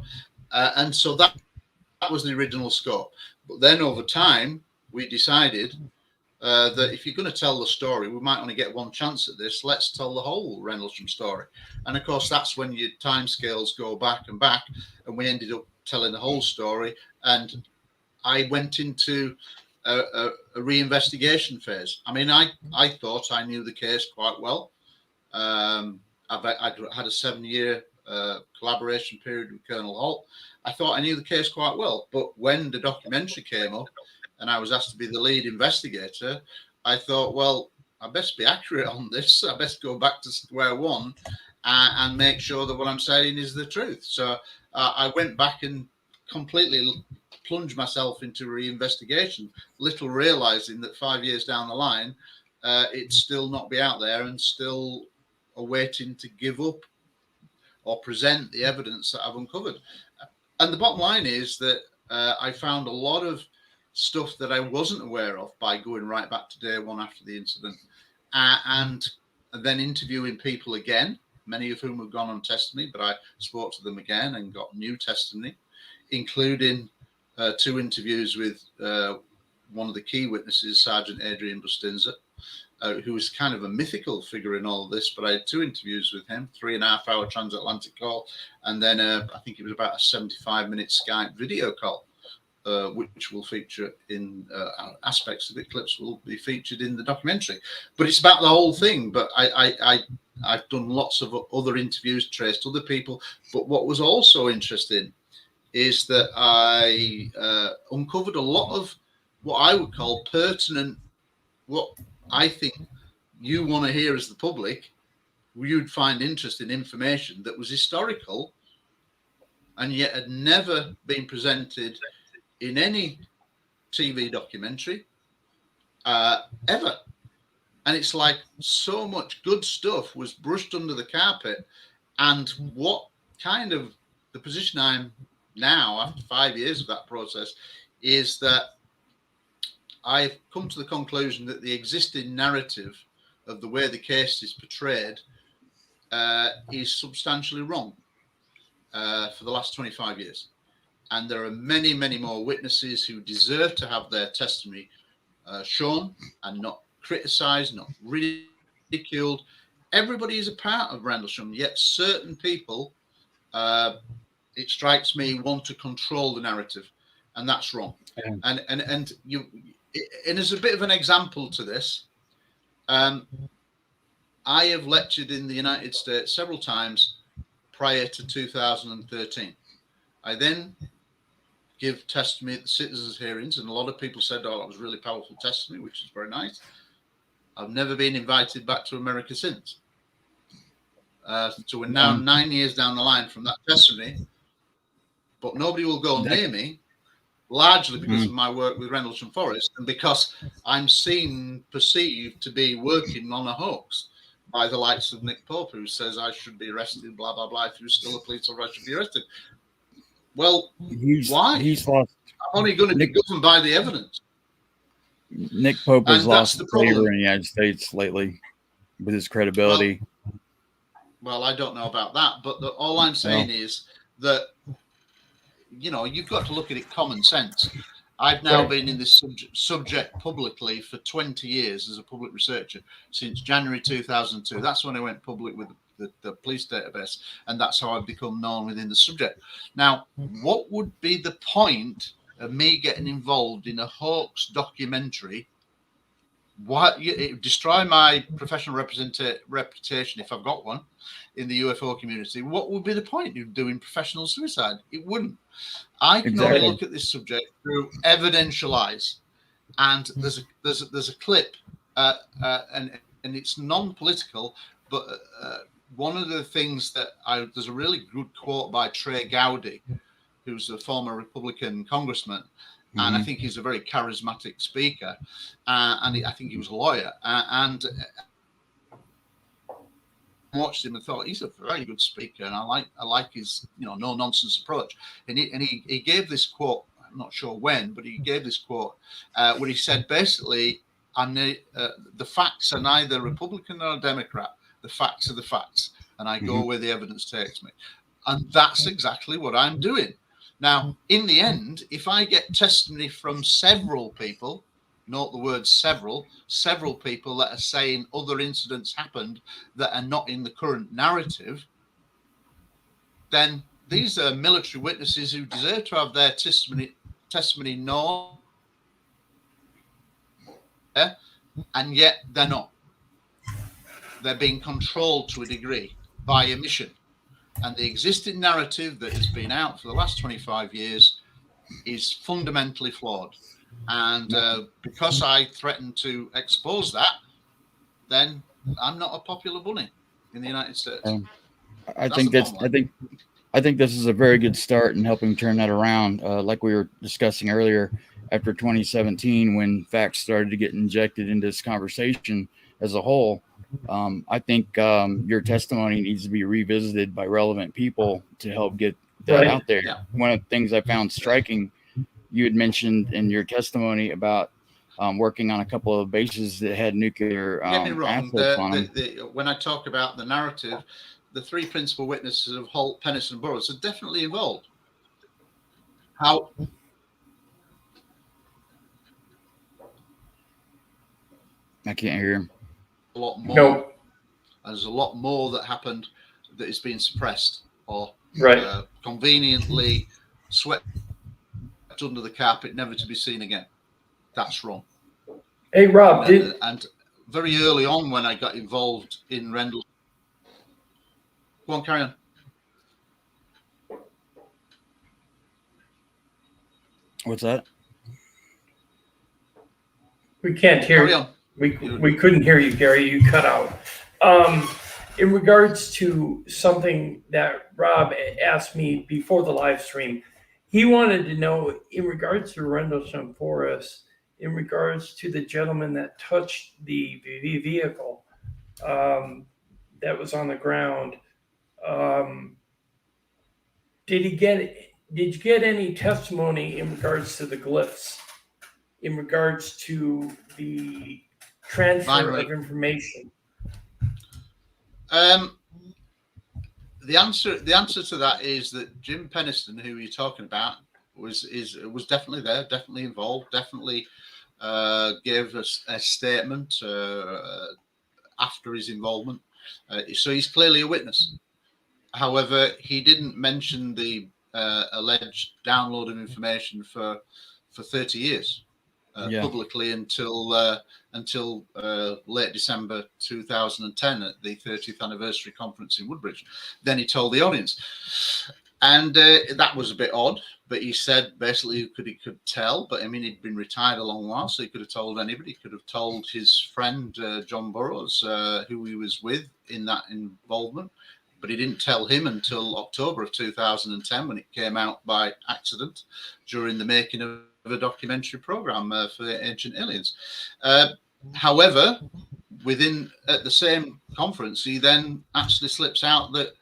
and so that was the original scope. But then over time, we decided that if you're going to tell the story, we might only get one chance at this. Let's tell the whole Rendlesham story. And of course, that's when your timescales go back and back. And we ended up telling the whole story. And I went into a reinvestigation phase. I mean, I thought I knew the case quite well. I'd had a 7-year collaboration period with Colonel Holt. I thought I knew the case quite well. But when the documentary came up, and I was asked to be the lead investigator, I thought, well, I best be accurate on this. I best go back to square one and make sure that what I'm saying is the truth. So I went back and completely plunged myself into reinvestigation, little realizing that 5 years down the line, it'd still not be out there and still awaiting to give up or present the evidence that I've uncovered. And the bottom line is that I found a lot of stuff that I wasn't aware of by going right back to day one after the incident, and then interviewing people again, many of whom have gone on testimony, but I spoke to them again and got new testimony, including 2 interviews with one of the key witnesses, Sergeant Adrian Bustinza, who was kind of a mythical figure in all of this, but I had 2 interviews with him, 3.5-hour transatlantic call, and then I think it was about a 75-minute Skype video call, which will feature in aspects of it. Clips will be featured in the documentary. But it's about the whole thing. But I've done lots of other interviews, traced other people. But what was also interesting is that I uncovered a lot of what I would call pertinent, what I think you want to hear as the public, you'd find interesting information that was historical and yet had never been presented in any TV documentary ever. And it's like so much good stuff was brushed under the carpet. And what kind of the position I'm now after 5 years of that process is that I've come to the conclusion that the existing narrative of the way the case is portrayed is substantially wrong for the last 25 years. And there are many, many more witnesses who deserve to have their testimony shown and not criticised, not ridiculed. Everybody is a part of Rendlesham, yet certain people, it strikes me, want to control the narrative, and that's wrong. Yeah. And as a bit of an example to this, I have lectured in the United States several times prior to 2013. I then give testimony at the citizens' hearings, and a lot of people said, oh, that was really powerful testimony, which is very nice. I've never been invited back to America since. So we're now 9 years down the line from that testimony, but nobody will go near me largely because of my work with Rendlesham Forest and because I'm perceived to be working on a hoax by the likes of Nick Pope, who says I should be arrested, blah, blah, blah. If you're still a police officer, I should be arrested. Well, why? He's lost. I'm only going to be governed by the evidence. Nick Pope has And lost that's the favor problem. in the United States lately with his credibility. Well, I don't know about that, but all I'm saying is that, you know, you've got to look at it common sense. I've now been in this subject publicly for 20 years as a public researcher, since January 2002. That's when I went public with the police database, and that's how I've become known within the subject. Now, what would be the point of me getting involved in a hoax documentary? What, it would destroy my professional reputation if I've got one in the UFO community. What would be the point of doing professional suicide? It wouldn't. I can only look at this subject through evidential eyes, and there's a clip, and it's non-political, but one of the things that there's a really good quote by Trey Gowdy, who's a former Republican congressman, and I think he's a very charismatic speaker, and I think he was a lawyer, and watched him and thought he's a very good speaker, and I like his no nonsense approach. And he gave this quote. I'm not sure when, but he gave this quote where he said basically, the facts are neither Republican nor Democrat. The facts are the facts, and I go where the evidence takes me. And that's exactly what I'm doing. Now, in the end, if I get testimony from several people, note the word several people that are saying other incidents happened that are not in the current narrative, then these are military witnesses who deserve to have their testimony known, and yet they're not. They're being controlled to a degree by a mission. And the existing narrative that has been out for the last 25 years is fundamentally flawed. And because I threatened to expose that, then I'm not a popular bunny in the United States. I think this is a very good start in helping turn that around. Like we were discussing earlier, after 2017, when facts started to get injected into this conversation as a whole, I think your testimony needs to be revisited by relevant people to help get that out there. Yeah. One of the things I found striking, you had mentioned in your testimony about working on a couple of bases that had nuclear Get me wrong. on them. When I talk about the narrative, the three principal witnesses of Holt, Pennis, and Burroughs are definitely involved. How? I can't hear him. A lot more. No. There's a lot more that happened that is being suppressed or conveniently swept under the carpet, never to be seen again. That's wrong. Hey, Rob, and very early on when I got involved in Rendell. Go on, carry on. What's that? We can't hear you. We couldn't hear you, Gary. You cut out. In regards to something that Rob asked me before the live stream, he wanted to know in regards to Rendlesham Forest, in regards to the gentleman that touched the vehicle that was on the ground. Did you get any testimony in regards to the glyphs, in regards to the transfer of information? The answer to that is that Jim Penniston, who you're talking about, was definitely there, definitely involved, definitely gave us a statement after his involvement. So he's clearly a witness. However, he didn't mention the alleged download of information for 30 years. Publicly until late December 2010 at the 30th anniversary conference in Woodbridge. Then he told the audience, and that was a bit odd. But he said basically he could tell. But I mean, he'd been retired a long while, so he could have told anybody. He could have told his friend John Burroughs, who he was with in that involvement. but he didn't tell him until October of 2010 when it came out by accident during the making of a documentary program for Ancient Aliens. However, at the same conference, he then actually slips out that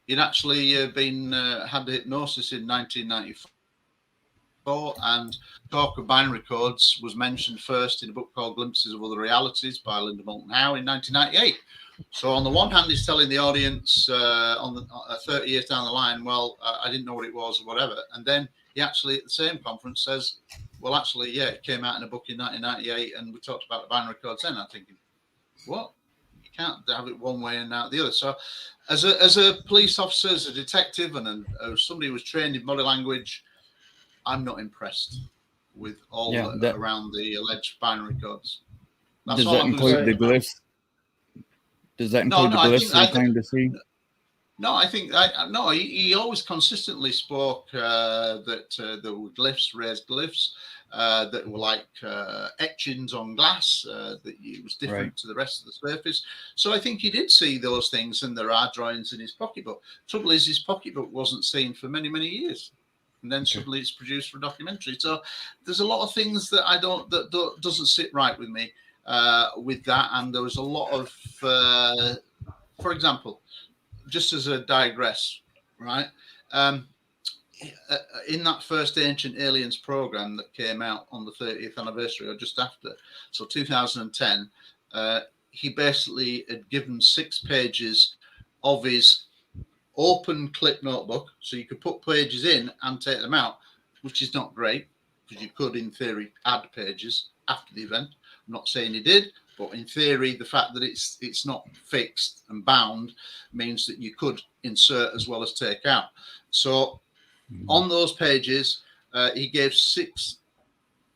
he'd actually had the hypnosis in 1994. And talk of binary codes was mentioned first in a book called Glimpses of Other Realities by Linda Moulton Howe in 1998. So on the one hand, he's telling the audience 30 years down the line, well, I didn't know what it was or whatever. And then he actually at the same conference says, well, actually, yeah, it came out in a book in 1998 and we talked about the binary codes then. I'm thinking, what? You can't have it one way and out the other. So as a police officer, as a detective, and somebody who was trained in body language, I'm not impressed with all around the alleged binary codes. Does that include the glyphs? Does that include the glyphs that you claim to see? No, I think he always consistently spoke that there were glyphs, raised glyphs, that were like etchings on glass, that it was different to the rest of the surface. So I think he did see those things, and there are drawings in his pocketbook. Trouble is, his pocketbook wasn't seen for many, many years. And then suddenly it's produced for a documentary. So there's a lot of things that doesn't sit right with me with that. And there was a lot of, for example, just as a digress, right? In that first Ancient Aliens program that came out on the 30th anniversary or just after, so 2010, he basically had given 6 pages of his open clip notebook, so you could put pages in and take them out, which is not great because you could, in theory, add pages after the event. I'm not saying he did, but in theory, the fact that it's not fixed and bound means that you could insert as well as take out. So on those pages, he gave 6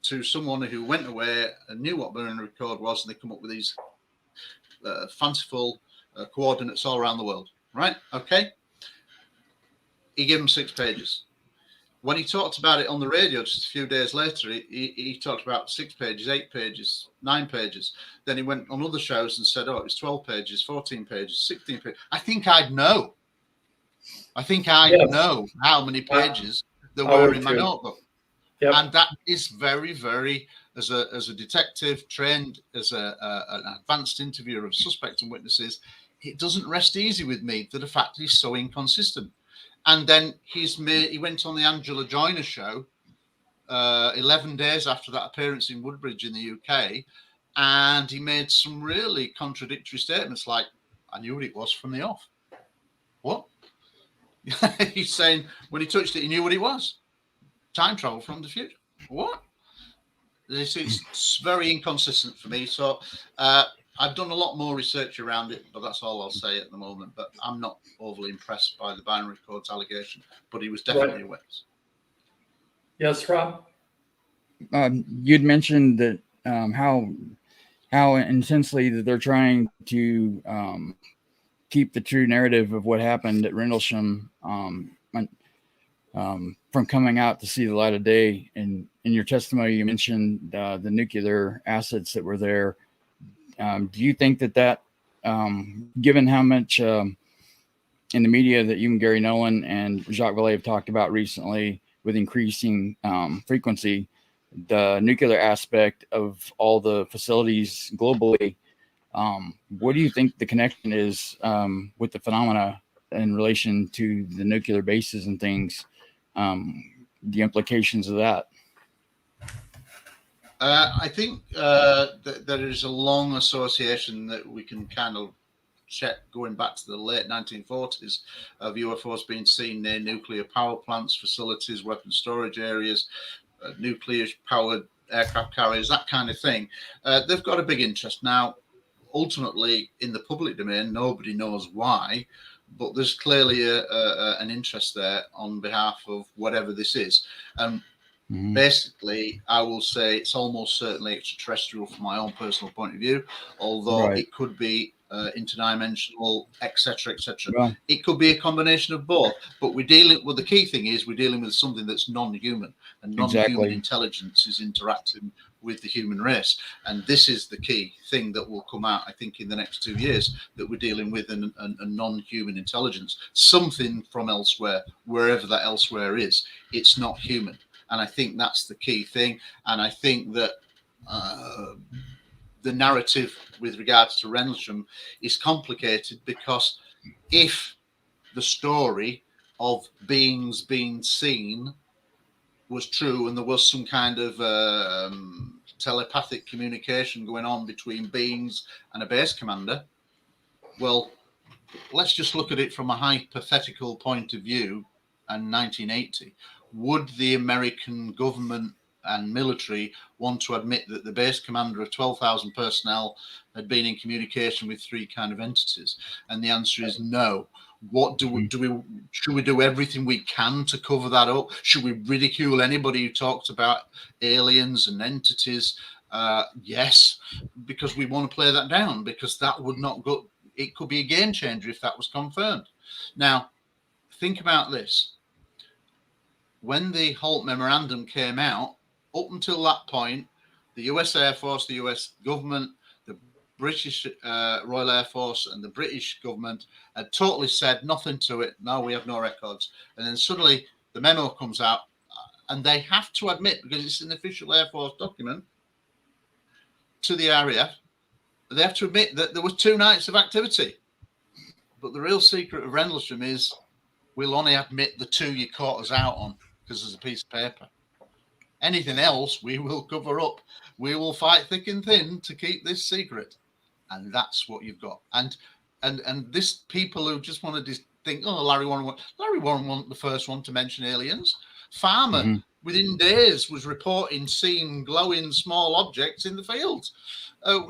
to someone who went away and knew what binary code was, and they come up with these fanciful coordinates all around the world, right? Okay. He gave him 6 pages. When he talked about it on the radio just a few days later, he talked about 6 pages, 8 pages, 9 pages. Then he went on other shows and said, oh, it was 12 pages, 14 pages, 16 pages. I think I'd know. Know how many pages there were in my notebook. Yep. And that is very, very, as a detective trained as an advanced interviewer of suspects and witnesses, it doesn't rest easy with me that the fact he's so inconsistent. And then he went on the Angela Joyner show 11 days after that appearance in Woodbridge in the UK, and he made some really contradictory statements like, I knew what it was from the off. What? He's saying when he touched it, he knew what it was. Time travel from the future. What? It's very inconsistent for me. So I've done a lot more research around it, but that's all I'll say at the moment. But I'm not overly impressed by the binary codes allegation, but he was definitely a witness. Yes, Rob? You'd mentioned that how intensely that they're trying to keep the true narrative of what happened at Rendlesham from coming out to see the light of day. And in your testimony, you mentioned the nuclear assets that were there. Do you think that given how much in the media that even Gary Nolan and Jacques Vallée have talked about recently with increasing frequency, the nuclear aspect of all the facilities globally, what do you think the connection is with the phenomena in relation to the nuclear bases and things, the implications of that? I think that there is a long association that we can kind of check going back to the late 1940s of UFOs being seen near nuclear power plants, facilities, weapon storage areas, nuclear-powered aircraft carriers, that kind of thing. They've got a big interest. Now, ultimately, in the public domain, nobody knows why, but there's clearly an interest there on behalf of whatever this is. Basically, I will say it's almost certainly extraterrestrial from my own personal point of view, although it could be interdimensional, etc., etc. Well, It could be a combination of both, but we're dealing. Well, the key thing is we're dealing with something that's non-human, and non-human exactly. intelligence is interacting with the human race, and this is the key thing that will come out, I think, in the next 2 years, that we're dealing with a non-human intelligence, something from elsewhere, wherever that elsewhere is. It's not human, and I think that's the key thing. And I think that the narrative with regards to Rendlesham is complicated, because if the story of beings being seen was true, and there was some kind of telepathic communication going on between beings and a base commander, well, let's just look at it from a hypothetical point of view. And 1980, would the American government and military want to admit that the base commander of 12,000 personnel had been in communication with 3 kind of entities? And the answer is no. What do we should we do everything we can to cover that up? Should we ridicule anybody who talks about aliens and entities? Yes, because we want to play that down, because that would not go. It could be a game changer if that was confirmed. Now, think about this. When the Holt Memorandum came out, up until that point, the US Air Force, the US government, the British Royal Air Force and the British government had totally said nothing to it. No, we have no records. And then suddenly the memo comes out, and they have to admit, because it's an official Air Force document to the RAF, they have to admit that there were 2 nights of activity. But the real secret of Rendlesham is we'll only admit the 2 you caught us out on, because there's a piece of paper. Anything else we will cover up. We will fight thick and thin to keep this secret. And that's what you've got. And this people who just want to think, oh, Larry Warren wasn't the first one to mention aliens. Farmer, within days, was reporting seeing glowing small objects in the fields.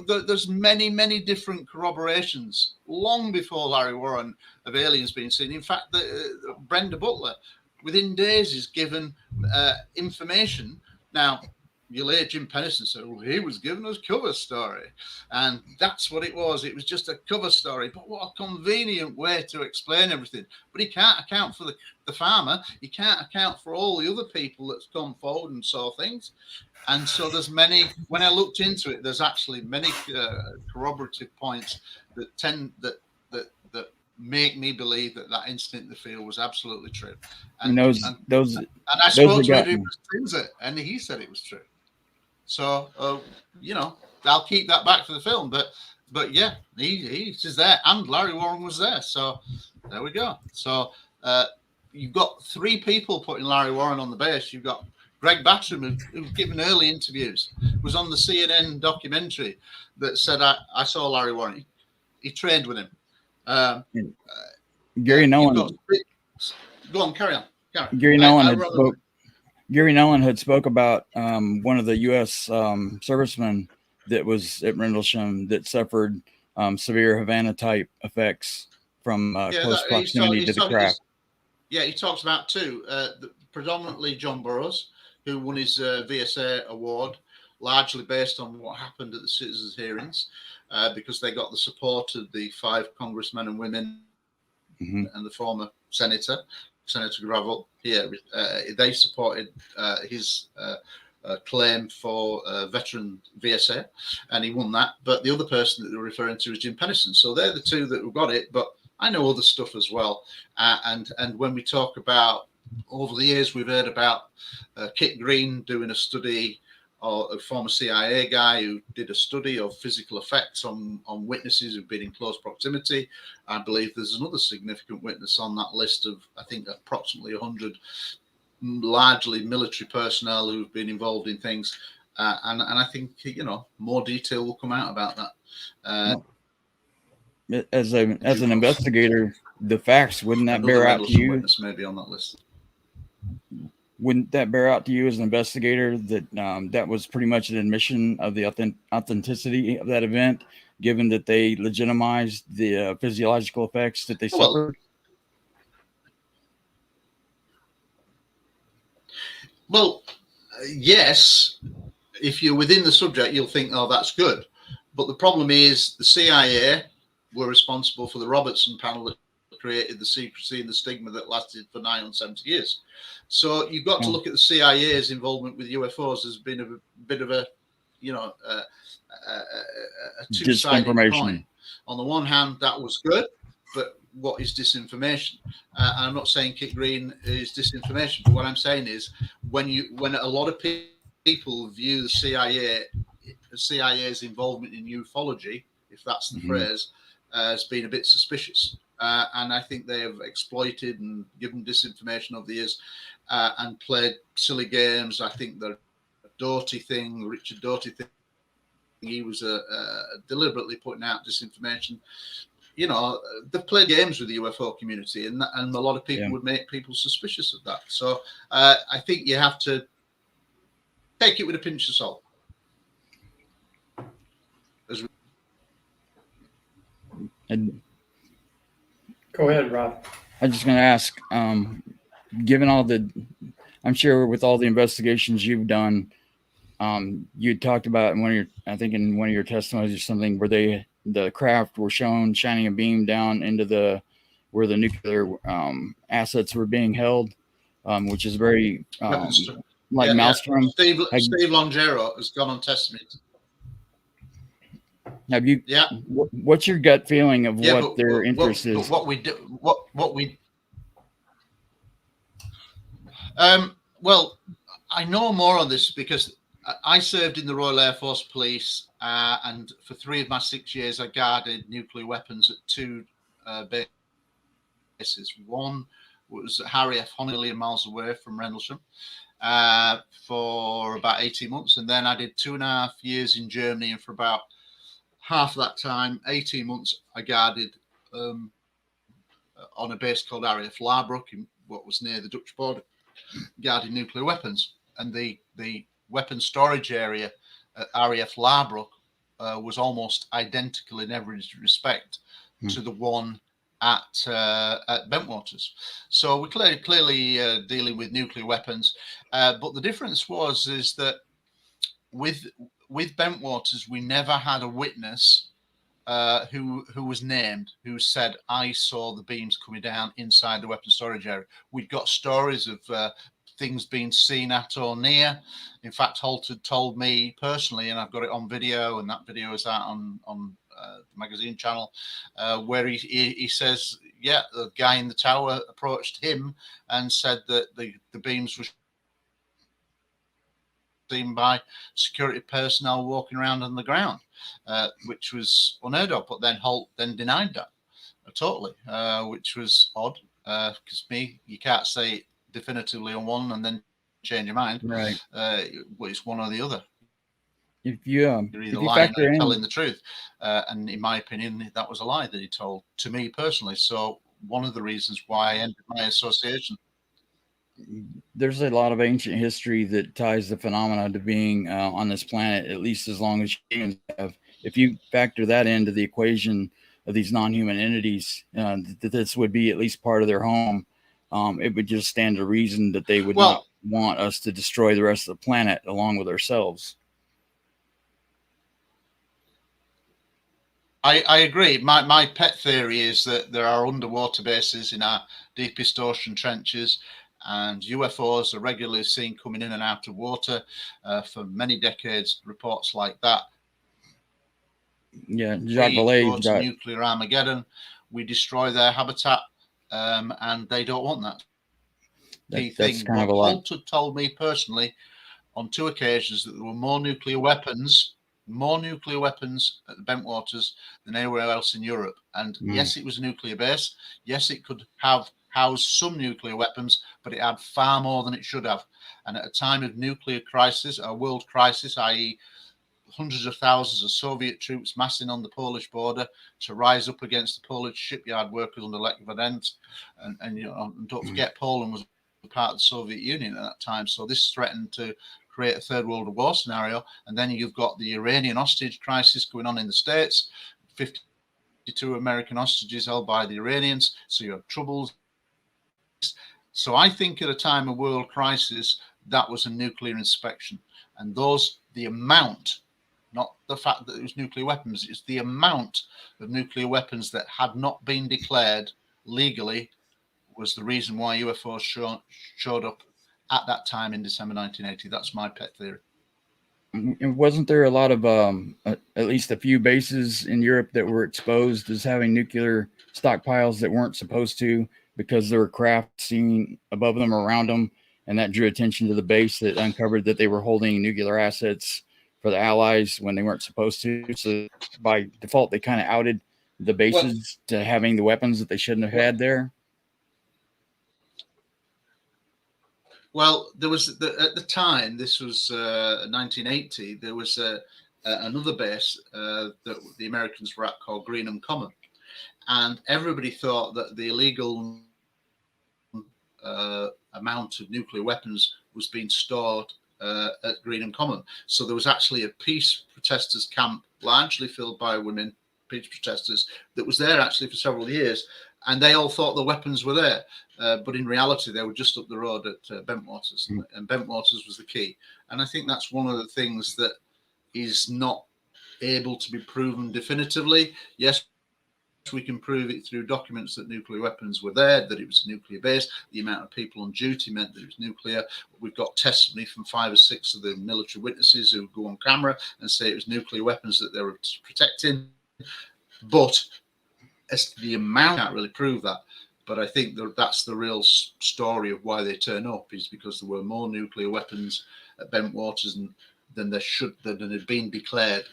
There's many different corroborations long before Larry Warren of aliens being seen. In fact, Brenda Butler, within days, is given information. Now, you'll hear Jim Pennison say, well, he was giving us cover story. And that's what it was. It was just a cover story. But what a convenient way to explain everything. But he can't account for the farmer. He can't account for all the other people that's come forward and saw things. And so there's many, when I looked into it, there's actually many corroborative points that make me believe that incident in the field was absolutely true. And I spoke to him, and he said it was true. So I'll keep that back for the film. But yeah, he's there, and Larry Warren was there. So there we go. So you've got 3 people putting Larry Warren on the base. You've got Greg Battram, who's given early interviews, was on the CNN documentary that said, I saw Larry Warren. He trained with him. Gary Nolan. Go on, carry on. Gary Nolan had spoke about one of the U.S. servicemen that was at Rendlesham that suffered severe Havana type effects from close proximity to the craft. He talks about 2, predominantly John Burroughs, who won his VSA award, largely based on what happened at the citizens' hearings, because they got the support of the 5 congressmen and women and the former Senator Gravel. They supported his claim for veteran VSA, and he won that. But the other person that they're referring to is Jim Pennison. So they're the 2 that got it. But I know other stuff as well. And when we talk about, over the years, we've heard about Kit Green doing a study, or a former CIA guy who did a study of physical effects on witnesses who've been in close proximity. I believe there's another significant witness on that list of, I think, approximately 100 largely military personnel who've been involved in things. And I think, more detail will come out about that. As an investigator, the facts, wouldn't that bear out to you? Maybe on that list. Wouldn't that bear out to you as an investigator that that was pretty much an admission of the authenticity of that event, given that they legitimized the physiological effects that they suffered? Well, yes. If you're within the subject, you'll think, oh, that's good. But the problem is the CIA were responsible for the Robertson panel that created the secrecy and the stigma that lasted for 970 years. So you've got to look at the CIA's involvement with UFOs as being a bit of a, you know, a two-sided coin. On the one hand, that was good, but what is disinformation? I'm not saying Kit Green is disinformation, but what I'm saying is when a lot of people view the CIA's involvement in ufology, if that's the phrase, as being a bit suspicious. And I think they have exploited and given disinformation over the years and played silly games. I think the Doughty thing, Richard Doughty thing, he was deliberately putting out disinformation. You know, they've played games with the UFO community, and a lot of people would make people suspicious of that. So I think you have to take it with a pinch of salt. Go ahead, Rob. I'm just going to ask, given all the, I'm sure with all the investigations you've done, you talked about in one of your, I think in one of your testimonies or something, where the craft were shown shining a beam down into where the nuclear assets were being held, which is very like Maelstrom. Steve Longero has gone on testimony. Have you? Yeah. What's your gut feeling of what their interest is? What we do, what we. Well, I know more on this because I served in the Royal Air Force Police, and for 3 of my 6 years, I guarded nuclear weapons at 2 bases. One was at Harry F. Honey, a million miles away from Rendlesham, for about 18 months. And then I did 2.5 years in Germany, and for about half of that time, 18 months, I guarded on a base called RAF Larbrook, in what was near the Dutch border, guarding nuclear weapons. And the weapons storage area at RAF Larbrook was almost identical in every respect to the one at Bentwaters. So we're clearly dealing with nuclear weapons. But the difference is that with Bentwaters, we never had a witness who was named, who said, I saw the beams coming down inside the weapons storage area. We'd got stories of things being seen at or near. In fact, Holt had told me personally, and I've got it on video, and that video is out on the magazine channel, where he says, yeah, the guy in the tower approached him and said that the beams were seen by security personnel walking around on the ground, which was unheard of. But then Holt then denied that totally, which was odd, because you can't say it definitively on one and then change your mind. Right. Well, it's one or the other. You're You're either lying or telling the truth. And in my opinion, that was a lie that he told to me personally. So one of the reasons why I ended my association. There's a lot of ancient history that ties the phenomena to being on this planet, at least as long as humans have. If you factor that into the equation of these non-human entities, that this would be at least part of their home, it would just stand to reason that they would not want us to destroy the rest of the planet along with ourselves. I agree. My pet theory is that there are underwater bases in our deepest ocean trenches, and UFOs are regularly seen coming in and out of water for many decades. Reports like that. Yeah, Jacques Vallée got nuclear Armageddon. We destroy their habitat, and they don't want that. That's kind of a lot. Holt had told me personally on 2 occasions that there were more nuclear weapons at the Bentwaters than anywhere else in Europe. And yes, it was a nuclear base. Yes, it could have housed some nuclear weapons, but it had far more than it should have. And at a time of nuclear crisis, a world crisis, i.e. hundreds of thousands of Soviet troops massing on the Polish border to rise up against the Polish shipyard workers under Lech Walesa, and don't forget, Poland was part of the Soviet Union at that time. So this threatened to create a Third World War scenario. And then you've got the Iranian hostage crisis going on in the States, 52 American hostages held by the Iranians. So you have troubles. So I think at a time of world crisis, that was a nuclear inspection. And the amount not the fact that it was nuclear weapons. It's the amount of nuclear weapons that had not been declared legally was the reason why UFOs showed up at that time in December 1980. That's my pet theory. Wasn't there a lot of at least a few bases in Europe that were exposed as having nuclear stockpiles that weren't supposed to, because there were craft seen above them or around them, and that drew attention to the base that uncovered that they were holding nuclear assets for the Allies when they weren't supposed to? So by default, they kind of outed the bases to having the weapons that they shouldn't have had there. Well, there was at the time, this was 1980, there was another base that the Americans were at called Greenham Common. And everybody thought that the illegal amount of nuclear weapons was being stored at Greenham Common. So there was actually a peace protesters camp, largely filled by women, peace protesters, that was there actually for several years. And they all thought the weapons were there. But in reality, they were just up the road at Bentwaters. And Bentwaters was the key. And I think that's one of the things that is not able to be proven definitively. Yes, we can prove it through documents that nuclear weapons were there, that it was a nuclear base. The amount of people on duty meant that it was nuclear. We've got testimony from 5 or 6 of the military witnesses who go on camera and say it was nuclear weapons that they were protecting. But as the amount, I can't really prove that. But I think that's the real story of why they turn up, is because there were more nuclear weapons at Bentwaters than had been declared.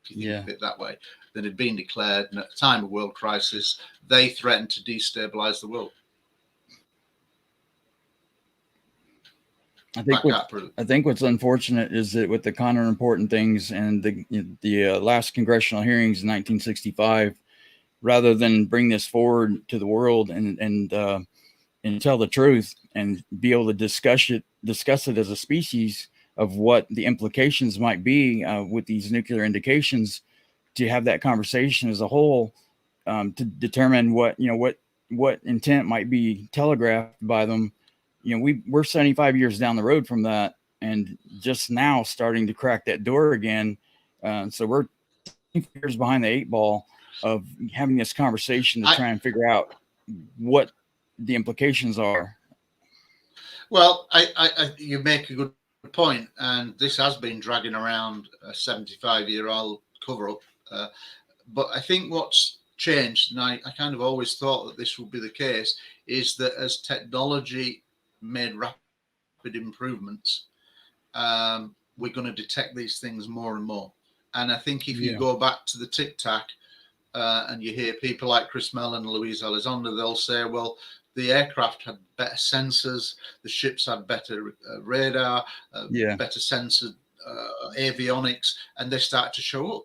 If you think of it that way, than had been declared. And at the time of world crisis, they threatened to destabilize the world. I think what's unfortunate is that with the counter-important things and the last congressional hearings in 1965, rather than bring this forward to the world and tell the truth and be able to discuss it as a species of what the implications might be with these nuclear indications, to have that conversation as a whole, to determine what intent might be telegraphed by them. We're 75 years down the road from that, and just now starting to crack that door again. So we're years behind the 8 ball of having this conversation to try and figure out what the implications are. Well, you make a good point, and this has been dragging around a 75-year-old cover-up. But I think what's changed, and I kind of always thought that this would be the case, is that as technology made rapid improvements, we're going to detect these things more and more. And I think if you go back to the Tic Tac, and you hear people like Chris Mellon and Louise Alexander, they'll say, well, the aircraft had better sensors, the ships had better radar, better sensor avionics, and they start to show up.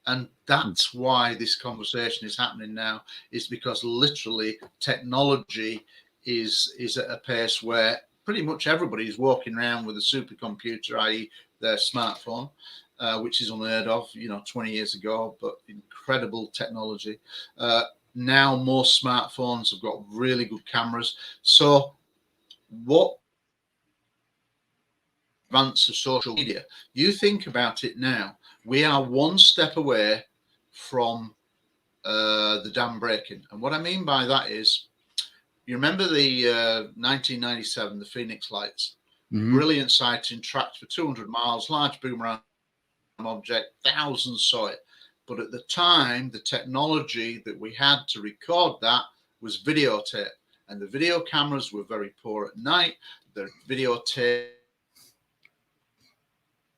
And that's why this conversation is happening now, is because literally technology is at a pace where pretty much everybody is walking around with a supercomputer, i.e. their smartphone, which is unheard of, 20 years ago, but incredible technology. Now most smartphones have got really good cameras. So what advance of social media, you think about it now, we are one step away from the dam breaking. And what I mean by that is, you remember the 1997, the Phoenix lights, brilliant sighting, tracked for 200 miles, large boomerang object, thousands saw it. But at the time, the technology that we had to record that was videotape, and the video cameras were very poor at night. The videotape,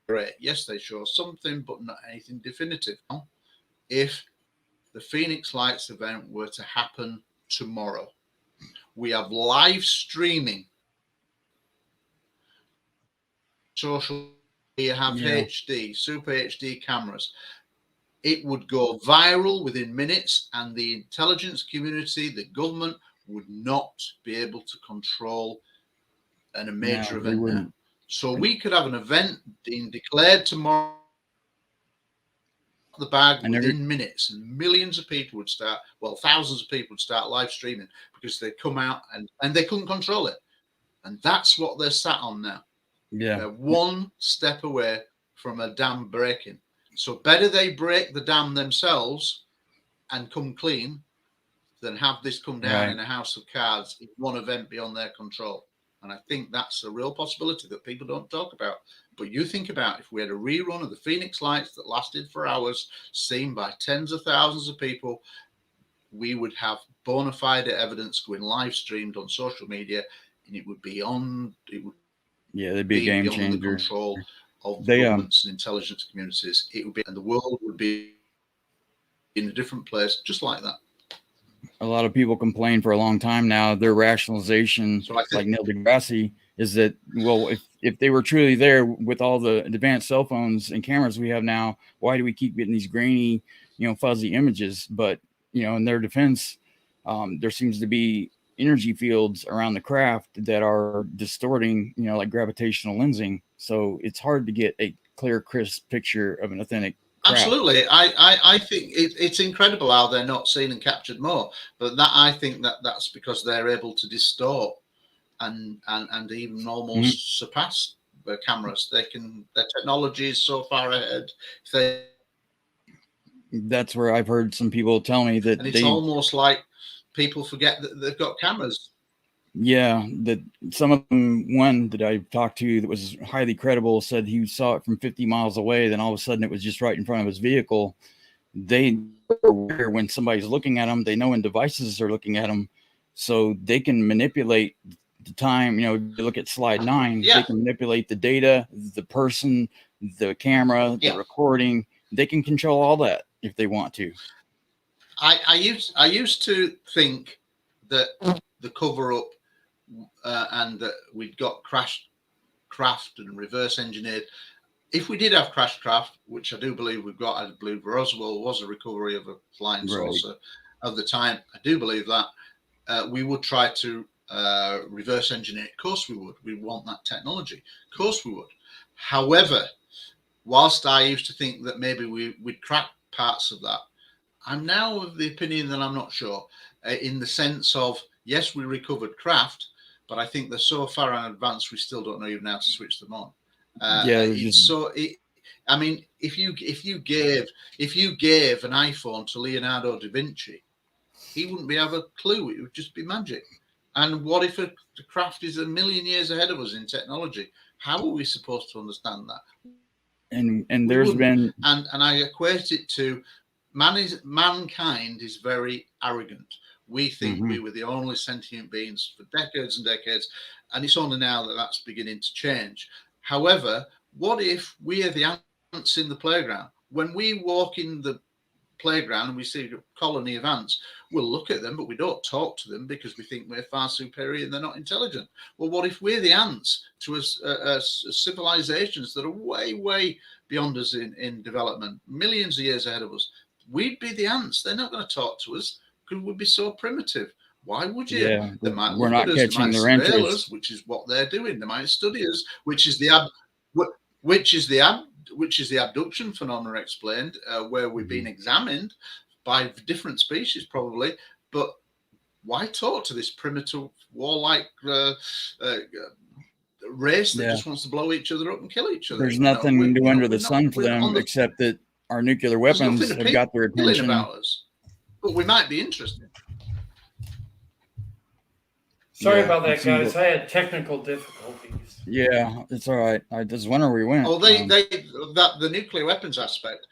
great, yes, they show something, but not anything definitive. If the Phoenix Lights event were to happen tomorrow, we have live streaming, social media, have HD, super HD cameras. It would go viral within minutes, and the intelligence community, the government, would not be able to control a major event now. So we could have an event being declared tomorrow, the bag within minutes, and millions of people would start, well, thousands of people would start live streaming, because they come out and they couldn't control it. And that's what they're sat on now. They're one step away from a dam breaking. So better they break the dam themselves and come clean than have this come down in a house of cards in one event beyond their control. And I think that's a real possibility that people don't talk about. But you think about if we had a rerun of the Phoenix Lights that lasted for hours, seen by tens of thousands of people, we would have bona fide evidence going live streamed on social media, and it would be on. It would they'd be a game beyond changer. the control of governments and intelligence communities. It would be, and the world would be in a different place, just like that. A lot of people complain for a long time now. Their rationalization, like Neil deGrasse, is that, well, if they were truly there with all the advanced cell phones and cameras we have now, why do we keep getting these grainy, fuzzy images? But, in their defense, there seems to be energy fields around the craft that are distorting, like gravitational lensing. So it's hard to get a clear, crisp picture of an authentic craft. Absolutely. I think it's incredible how they're not seen and captured more. But I think that's because they're able to distort and even almost surpass the cameras. Their technology is so far ahead. That's where I've heard some people tell me that, and it's almost like people forget that they've got cameras. Yeah, that some of them, one that I talked to that was highly credible, said he saw it from 50 miles away. Then all of a sudden it was just right in front of his vehicle. They are aware when somebody's looking at them. They know when devices are looking at them, so they can manipulate the time. You look at slide 9. They can manipulate the data, the person, the camera, the recording. They can control all that if they want to. I used to think that the cover up and that we'd got crashed craft and reverse engineered. If we did have crash craft, which I do believe we've got, I believe Roswell was a recovery of a flying saucer of the time. I do believe that we would try to reverse engineer it. Of course we would. We want that technology. Of course we would. However, whilst I used to think that maybe we'd crack parts of that, I'm now of the opinion that I'm not sure, in the sense of, yes, we recovered craft, but I think they're so far in advance we still don't know even how to switch them on. I mean, if you gave an iPhone to Leonardo da Vinci, he wouldn't have a clue. It would just be magic. And what if the craft is a million years ahead of us in technology? How are we supposed to understand that? And there's been and I equate it to mankind is very arrogant. We think we were the only sentient beings for decades and decades, and it's only now that that's beginning to change. However, what if we are the ants in the playground? When we walk in the playground and we see a colony of ants, we'll look at them, but we don't talk to them because we think we're far superior and they're not intelligent. Well, what if we're the ants to civilizations that are way, way beyond us in development, millions of years ahead of us? We'd be the ants. They're not going to talk to us because we'd be so primitive. Why would you? Yeah, they might we're look not at us, catching they their might surveil interest, us, which is what they're doing. They might study us, which is the abduction phenomena explained, where we've been examined by different species probably. But why talk to this primitive warlike race that just wants to blow each other up and kill each other? There's nothing new under the sun for them except that our nuclear weapons have got their attention. About us, but we might be interested. Sorry about that, guys. I had technical difficulties. Yeah, it's all right. I just wonder where we went. Oh, the nuclear weapons aspect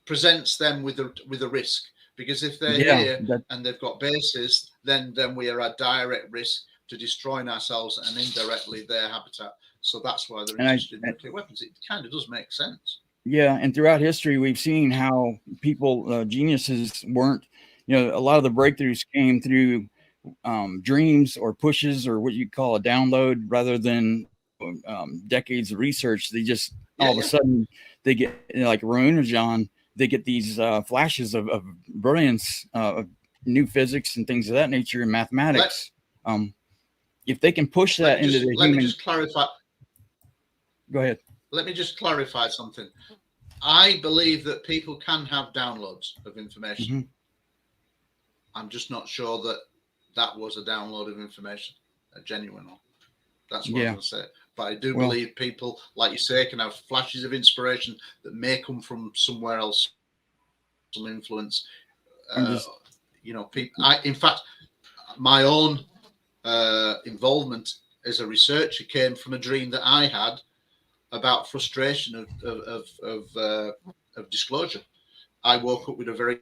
presents them with a risk, because if they're here and they've got bases, then we are at direct risk to destroying ourselves and indirectly their habitat. So that's why they're interested in nuclear weapons. It kind of does make sense. Yeah, and throughout history, we've seen how people, geniuses, weren't. A lot of the breakthroughs came through dreams or pushes or what you call a download, rather than decades of research. They just all of a sudden they get, like Roon or John, they get these flashes of brilliance, of new physics and things of that nature in mathematics. If they can push that into the human. Let me just clarify. Go ahead. Let me just clarify something. I believe that people can have downloads of information. I'm just not sure that was a download of information, a genuine one. That's what I was going to say. But I do Well, believe people, like you say, can have flashes of inspiration that may come from somewhere else, some influence. I'm just, You know, in fact, my own involvement as a researcher came from a dream that I had about frustration of disclosure. I woke up with a very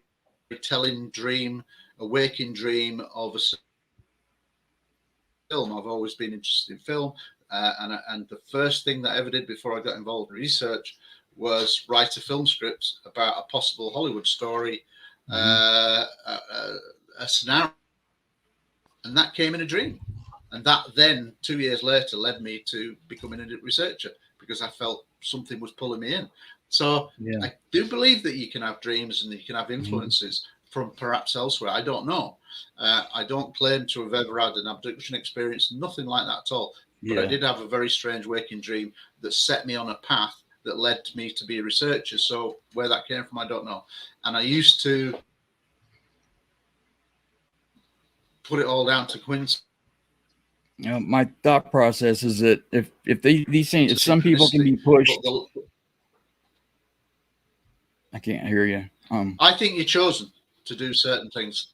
telling dream, a waking dream of a film. I've always been interested in film, and the first thing that I ever did before I got involved in research was write a film script about a possible Hollywood story, a scenario, and that came in a dream. And that then 2 years later led me to becoming a researcher because I felt something was pulling me in. So yeah. I do believe that you can have dreams and you can have influences from perhaps elsewhere. I don't know. I don't claim to have ever had an abduction experience, nothing like that at all. But I did have a very strange waking dream that set me on a path that led me to be a researcher. So where that came from, I don't know. And I used to put it all down to coincidence. You know, my thought process is that if these things, if some people can be pushed, I can't hear you. I think you're chosen to do certain things.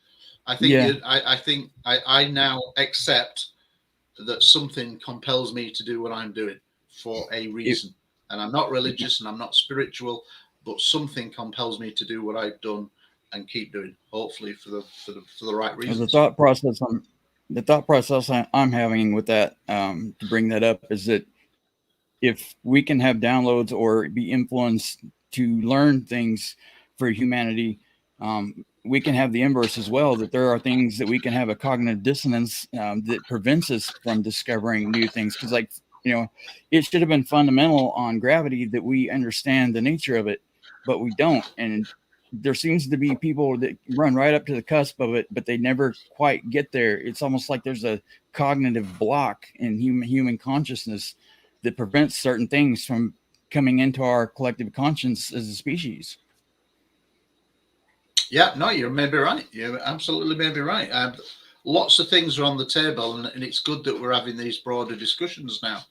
I think I now accept that something compels me to do what I'm doing for a reason. And I'm not religious and I'm not spiritual, but something compels me to do what I've done and keep doing, hopefully for the right reasons. The thought process I'm having with that, to bring that up, is that if we can have downloads or be influenced to learn things for humanity, we can have the inverse as well, that there are things that we can have a cognitive dissonance that prevents us from discovering new things. Because, like, you know, it should have been fundamental on gravity that we understand the nature of it, but we don't. And there seems to be people that run right up to the cusp of it, but they never quite get there. It's almost like there's a cognitive block in human consciousness that prevents certain things from coming into our collective conscience as a species. Yeah, no, you may be right. You absolutely may be right. Lots of things are on the table, and it's good that we're having these broader discussions now.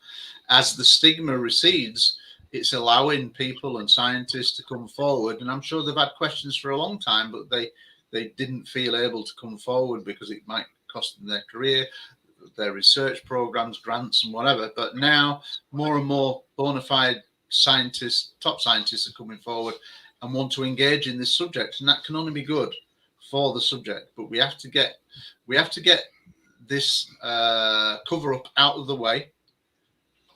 As the stigma recedes, it's allowing people and scientists to come forward, and I'm sure they've had questions for a long time, but they didn't feel able to come forward because it might cost them their career, their research programs, grants, and whatever. But now more and more bona fide scientists, top scientists, are coming forward and want to engage in this subject, and that can only be good for the subject. But we have to get this cover up out of the way.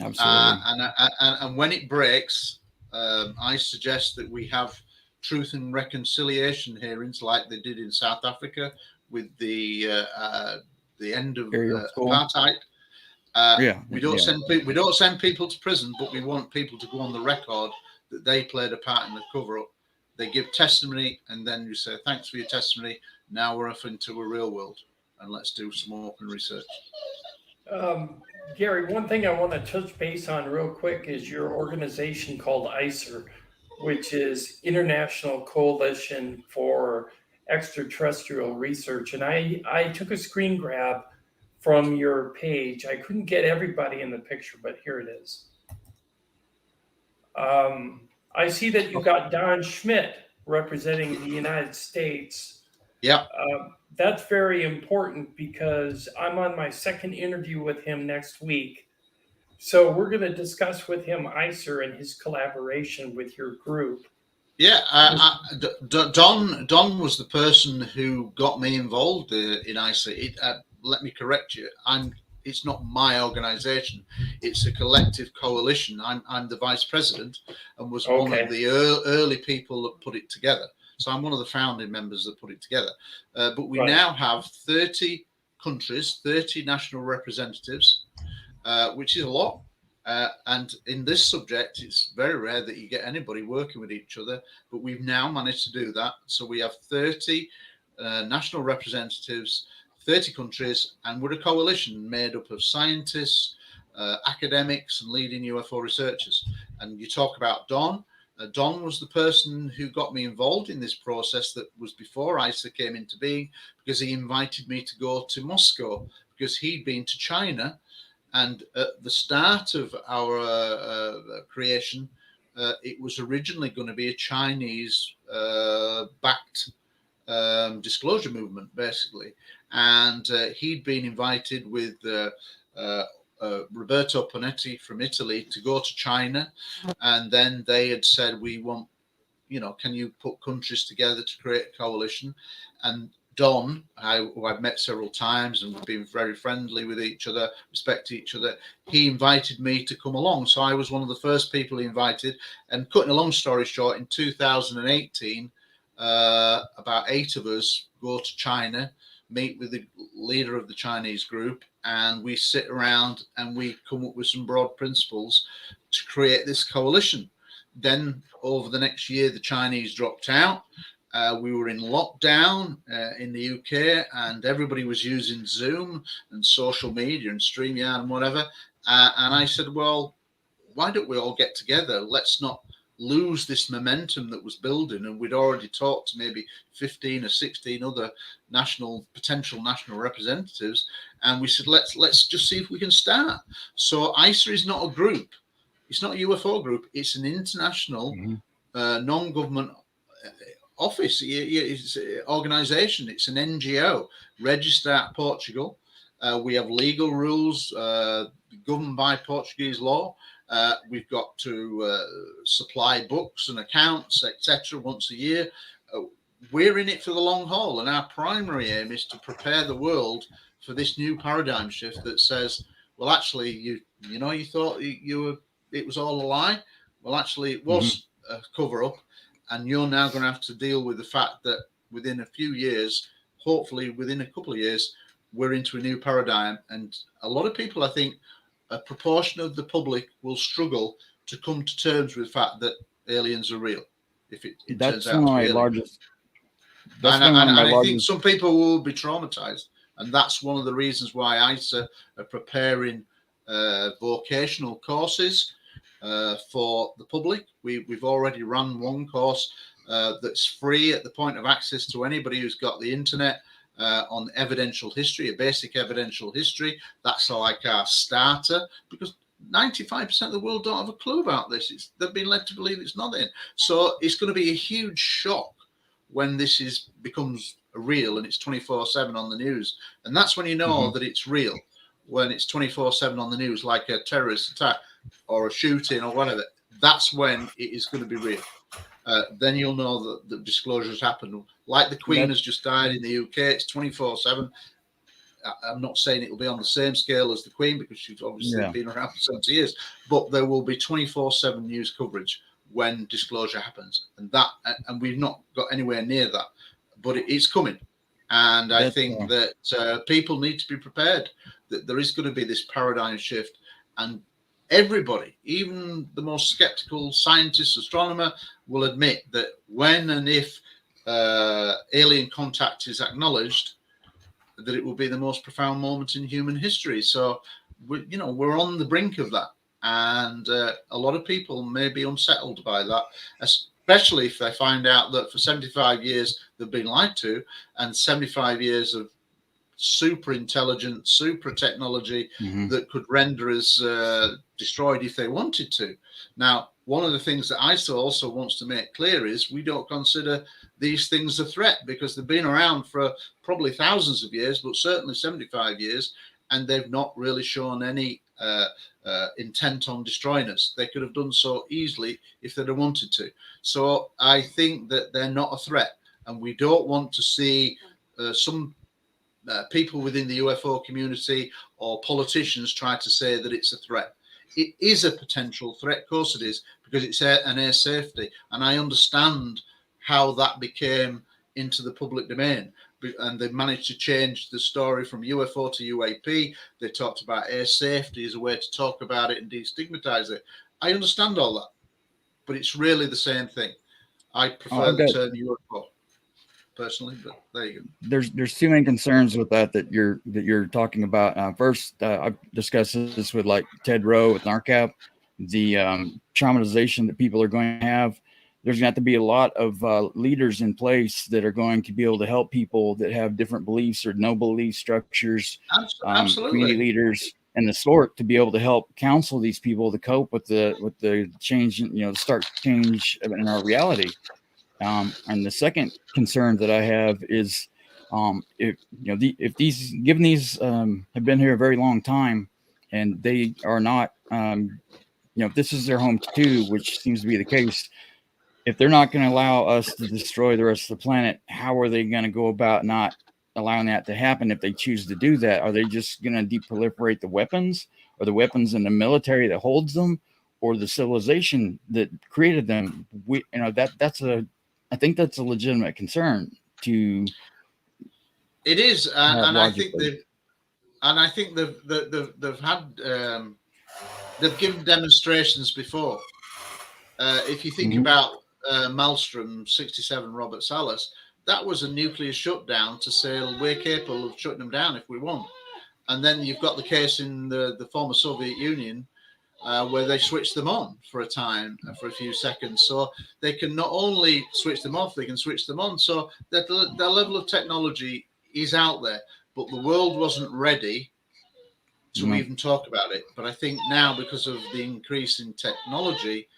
Absolutely. And when it breaks, I suggest that we have truth and reconciliation hearings like they did in South Africa with the end of apartheid. We don't send people to prison, but we want people to go on the record that they played a part in the cover-up. They give testimony, and then you say, thanks for your testimony. Now we're off into a real world, and let's do some open research. Gary, one thing I want to touch base on real quick is your organization called ICER, which is International Coalition for Extraterrestrial Research. And I took a screen grab from your page. I couldn't get everybody in the picture, but here it is. I see that you got Don Schmidt representing the United States. Yeah. That's very important because I'm on my second interview with him next week. So we're going to discuss with him ICER and his collaboration with your group. Yeah, Don was the person who got me involved in ICER. Let me correct you. It's not my organization. It's a collective coalition. I'm the vice president and was one of the early people that put it together. So I'm one of the founding members that put it together. But we now have 30 countries, 30 national representatives, which is a lot. And in this subject, it's very rare that you get anybody working with each other. But we've now managed to do that. So we have 30 national representatives, 30 countries, and we're a coalition made up of scientists, academics, and leading UFO researchers. And you talk about Don. Don was the person who got me involved in this process that was before ICER came into being, because he invited me to go to Moscow because he'd been to China And at the start of our creation, it was originally going to be a Chinese backed disclosure movement, basically. And he'd been invited with Roberto Panetti from Italy to go to China. And then they had said, we want, can you put countries together to create a coalition? And Don, who I've met several times and we've been very friendly with each other, respect each other, he invited me to come along. So I was one of the first people he invited. And cutting a long story short, in 2018, about 8 of us go to China, meet with the leader of the Chinese group, and we sit around and we come up with some broad principles to create this coalition. Then over the next year, the Chinese dropped out. We were in lockdown in the UK, and everybody was using Zoom and social media and StreamYard and whatever. And I said, well, why don't we all get together? Let's not lose this momentum that was building. And we'd already talked to maybe 15 or 16 other potential national representatives. And we said, let's just see if we can start. So ICER is not a group. It's not a UFO group. It's an international non-government office. It's an organization. It's an NGO registered at Portugal. We have legal rules governed by Portuguese law. We've got to supply books and accounts, etc., once a year. We're in it for the long haul, and our primary aim is to prepare the world for this new paradigm shift that says, well, actually, you thought it was all a lie. Well, actually, it was a cover-up, and you're now going to have to deal with the fact that within a few years, hopefully within a couple of years, we're into a new paradigm. And a lot of people, I think, a proportion of the public will struggle to come to terms with the fact that aliens are real. If it That's turns out one of to my be largest. I think some people will be traumatized. And that's one of the reasons why ICER are preparing vocational courses for the public. We've already run one course that's free at the point of access to anybody who's got the internet on evidential history, a basic evidential history. That's like our starter, because 95% of the world don't have a clue about this. They've been led to believe it's nothing. So it's going to be a huge shock when this becomes real and it's 24/7 on the news. And that's when you know that it's real, when it's 24/7 on the news, like a terrorist attack or a shooting or whatever. That's when it is going to be real. Then you'll know that the disclosures happen. Like the Queen has just died in the UK, it's 24/7. I'm not saying it will be on the same scale as the Queen, because she's obviously been around for 70 years, but there will be 24/7 news coverage when disclosure happens. And we've not got anywhere near that, but it's coming. And I think that people need to be prepared that there is going to be this paradigm shift. And everybody, even the most skeptical scientist, astronomer, will admit that when and if alien contact is acknowledged, that it will be the most profound moment in human history. So, we're on the brink of that. And a lot of people may be unsettled by that, especially if they find out that for 75 years they've been lied to, and 75 years of super intelligent, super technology that could render us destroyed if they wanted to. Now, one of the things that ICER also wants to make clear is we don't consider these things a threat, because they've been around for probably thousands of years, but certainly 75 years, and they've not really shown any intent on destroying us. They could have done so easily if they'd have wanted to. So I think that they're not a threat, and we don't want to see some people within the UFO community or politicians try to say that it's a threat. It is a potential threat, of course it is, because it's an air safety, and I understand how that became into the public domain. And they managed to change the story from UFO to UAP. They talked about air safety as a way to talk about it and destigmatize it. I understand all that, but it's really the same thing. I prefer the term UFO personally, but there you go. There's too many concerns with that you're talking about. First, I've discussed this with like Ted Rowe with NARCAP, the traumatization that people are going to have. There's going to have to be a lot of leaders in place that are going to be able to help people that have different beliefs or no belief structures. Absolutely. Community leaders. and the sort to be able to help counsel these people to cope with the change, the stark change in our reality. And the second concern that I have is, if these have been here a very long time, and they are not, if this is their home too, which seems to be the case, if they're not going to allow us to destroy the rest of the planet, how are they going to go about not allowing that to happen? If they choose to do that, are they just going to deproliferate the weapons, or the weapons in the military that holds them, or the civilization that created them? I think that's a legitimate concern to. It is, and logically. I think they've had they've given demonstrations before. If you think about Maelstrom 67, Robert Salas, that was a nuclear shutdown to say we're capable of shutting them down if we want. And then you've got the case in the former Soviet Union where they switched them on for a time, for a few seconds. So they can not only switch them off, they can switch them on. So that level of technology is out there, but the world wasn't ready to even talk about it. But I think now, because of the increase in technology,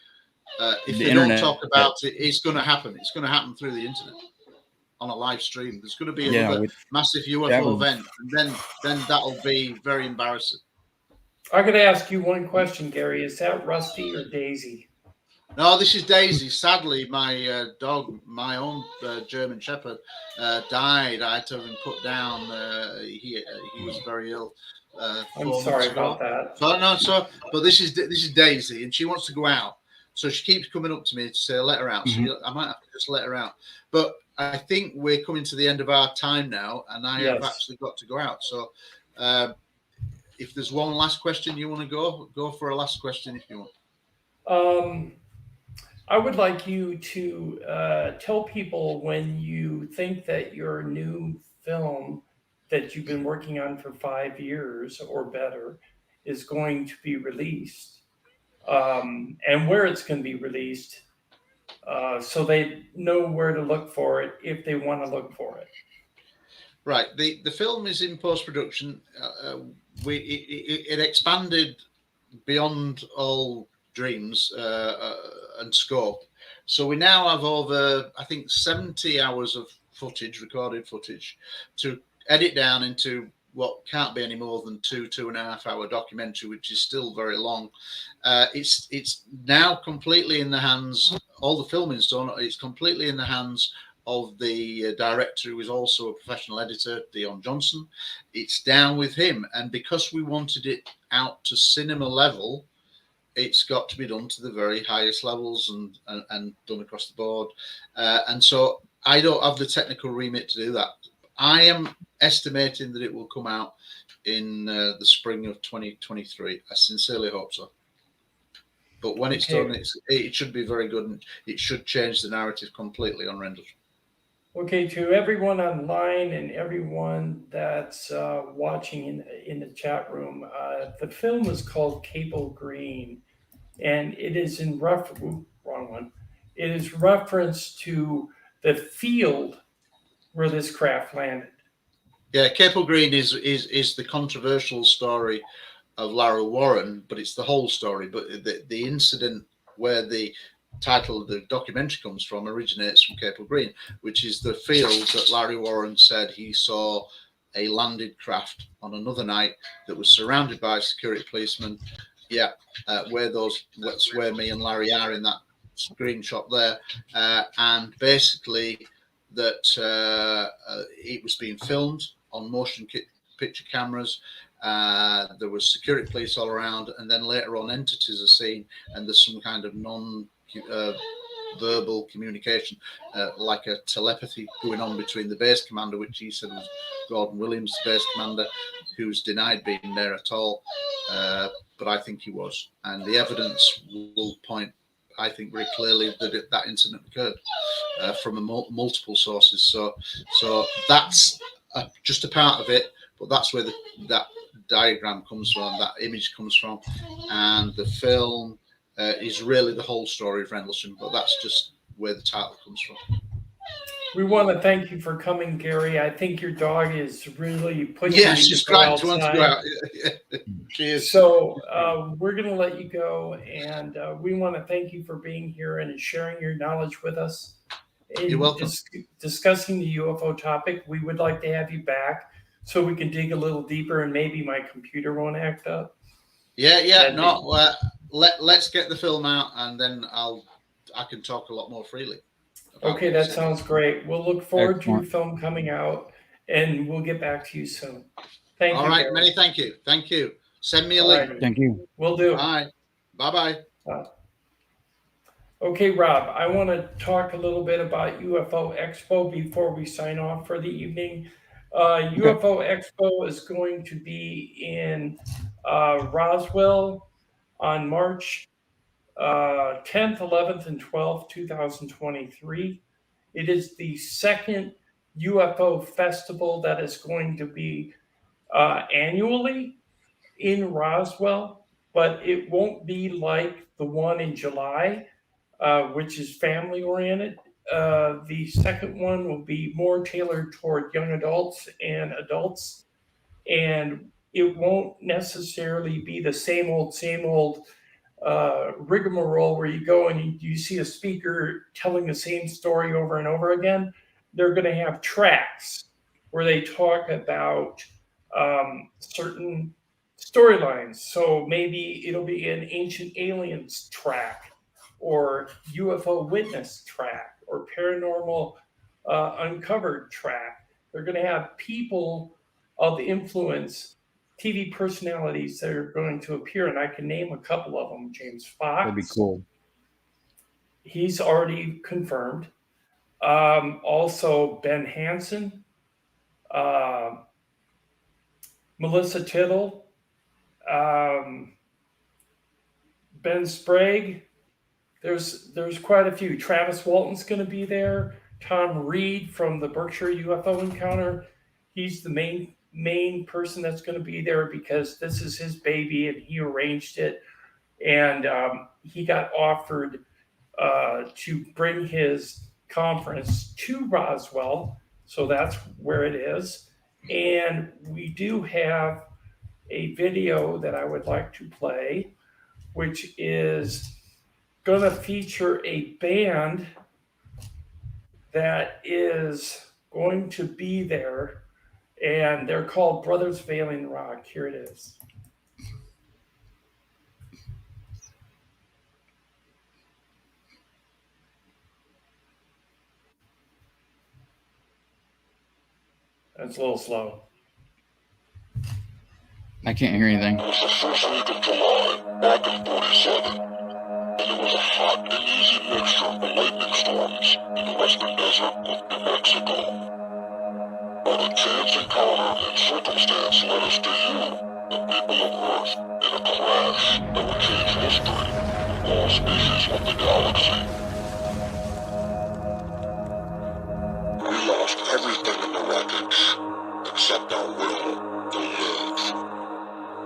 if they don't talk about it, it's going to happen. It's going to happen through the internet on a live stream. There's going to be another massive UFO event, and then that'll be very embarrassing. I'm going to ask you one question, Gary. Is that Rusty or Daisy? No, this is Daisy. Sadly, my dog, my own German Shepherd, died. I had to have him put down. He was very ill. I'm sorry about that. But this is Daisy, and she wants to go out. So she keeps coming up to me to say, let her out. So I might have to just let her out. But I think we're coming to the end of our time now, and I have actually got to go out. So if there's one last question you want to go for a last question if you want. I would like you to tell people when you think that your new film that you've been working on for 5 years or better is going to be released, and where it's going to be released, so they know where to look for it if they want to look for it. Right. The film is in post-production. It expanded beyond all dreams and scope. So we now have over, I think, 70 hours of footage, recorded footage, to edit down into what can't be any more than 2.5 hour documentary, which is still very long. It's now completely in the hands, all the filming's done, it's completely in the hands of the director, who is also a professional editor, Dion Johnson. It's down with him. And because we wanted it out to cinema level, it's got to be done to the very highest levels and done across the board. And so I don't have the technical remit to do that. I am estimating that it will come out in the spring of 2023. I sincerely hope so. But when it's done, it should be very good, and it should change the narrative completely on Rendlesham. Okay, to everyone online and everyone that's watching in the chat room, the film is called Cable Green, and it is in It is reference to the field where this craft landed. Yeah, Cable Green is the controversial story of Larry Warren, but it's the whole story. But the incident where the title of the documentary comes from originates from Cable Green, which is the field that Larry Warren said he saw a landed craft on another night that was surrounded by security policemen. Yeah, that's where me and Larry are in that screenshot there, and basically that it was being filmed on motion picture cameras. There was security police all around, and then later on entities are seen, and there's some kind of non-verbal communication, like a telepathy going on between the base commander, which he said was Gordon Williams, the base commander, who's denied being there at all. But I think he was. And the evidence will point, I think, very clearly that that incident occurred from multiple sources. So that's just a part of it, but that's where that diagram comes from, that image comes from. And the film is really the whole story of Rendlesham, but that's just where the title comes from. We want to thank you for coming, Gary. I think your dog is really pushing Yeah, you she's to go trying to want to go outside. out. Cheers. So we're going to let you go, and we want to thank you for being here and sharing your knowledge with us. You're welcome. Discussing the UFO topic. We would like to have you back so we can dig a little deeper, and maybe my computer won't act up. Yeah. No, let's get the film out, and then I can talk a lot more freely. Okay, that sounds great. We'll look forward to your Excellent. film coming out, and we'll get back to you soon. Thank you. All right, Gary. many thank you. Send me a All link. right. Thank you. Will do. Bye. Bye. Okay, Rob, I want to talk a little bit about UFO Expo before we sign off for the evening. UFO Expo is going to be in Roswell on March 10th, 11th, and 12th, 2023. It is the second UFO festival that is going to be annually in Roswell, but it won't be like the one in July, which is family oriented. The second one will be more tailored toward young adults and adults, and it won't necessarily be the same old rigmarole where you go and you see a speaker telling the same story over and over again. They're going to have tracks where they talk about certain storylines. So maybe it'll be an ancient aliens track, or UFO witness track, or paranormal uncovered track. They're going to have people of influence, TV personalities that are going to appear, and I can name a couple of them. James Fox. That'd be cool. He's already confirmed. Also, Ben Hansen, Melissa Tittle, Ben Sprague. There's quite a few. Travis Walton's going to be there. Tom Reed from the Berkshire UFO Encounter. He's the main person that's going to be there because this is his baby and he arranged it. And he got offered to bring his conference to Roswell. So that's where it is. And we do have a video that I would like to play, which is going to feature a band that is going to be there, and they're called Brothers Veiling Rock. Here it is. That's a little slow. I can't hear anything. It was the first week of July, back in 47, and it was a hot and easy mixture of lightning storms in the western desert of New Mexico. But a chance encounter and circumstance led us to you, the people of Earth, in a crash that would change history for all species of the galaxy. We lost everything in the wreckage, except our will to live.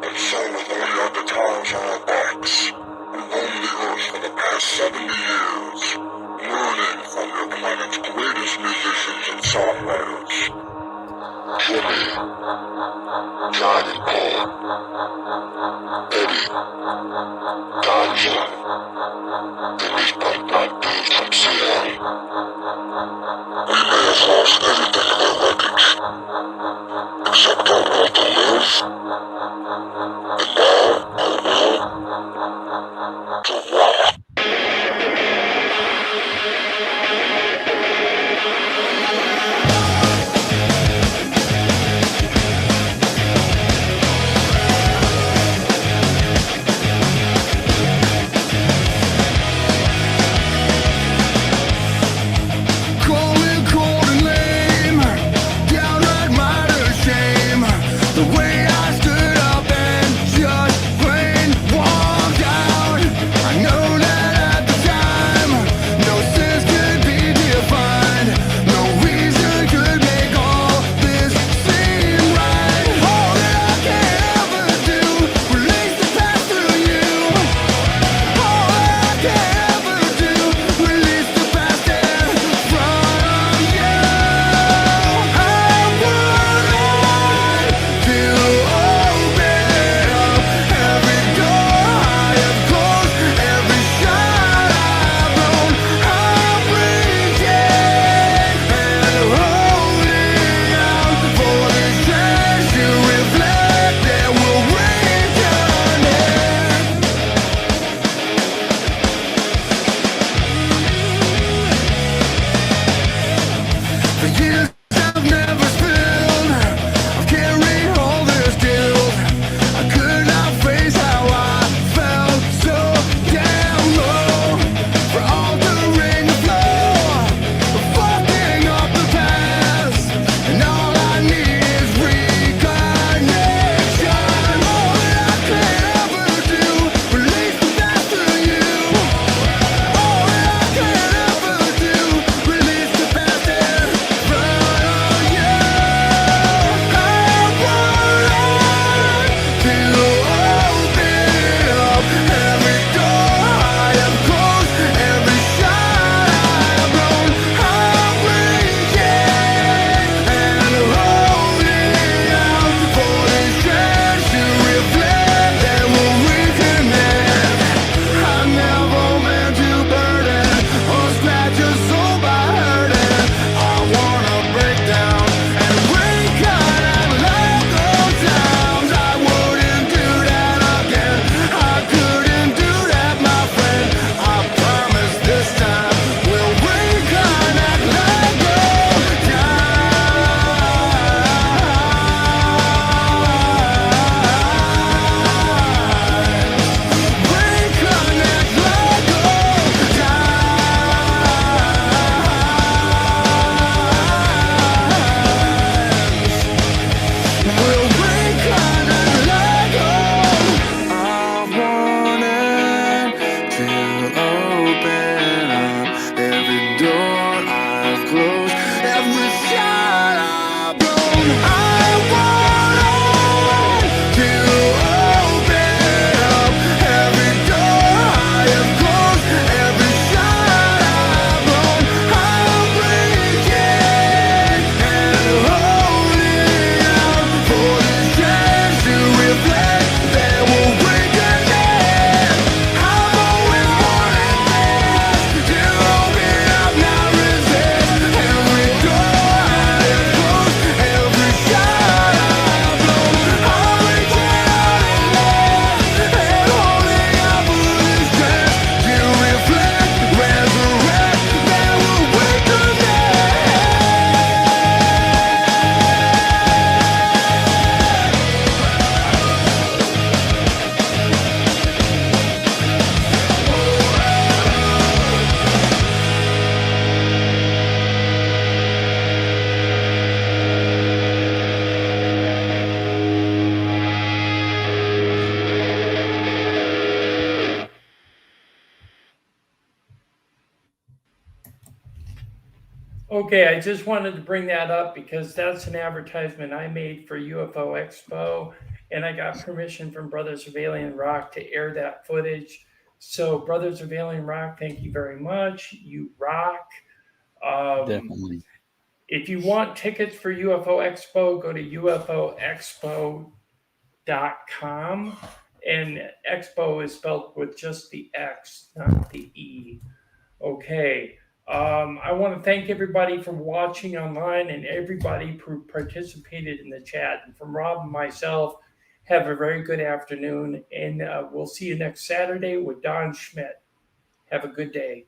And so with only our guitars on our backs, we roamed the earth for the past 70 years, learning from your planet's greatest musicians and songwriters. Jimmy, John and Paul, Eddie, Ganja, and these punk-rock dudes from Seattle. We may have lost everything in the wreckage, except our will to live. And now, our will to rock. Okay, I just wanted to bring that up because that's an advertisement I made for UFO Expo, and I got permission from Brothers of Alien Rock to air that footage. So, Brothers of Alien Rock, thank you very much. You rock. Definitely. If you want tickets for UFO Expo, go to ufoexpo.com. And Expo is spelled with just the X, not the E. Okay. I want to thank everybody for watching online and everybody who participated in the chat. And from Rob and myself, have a very good afternoon. And we'll see you next Saturday with Don Schmidt. Have a good day.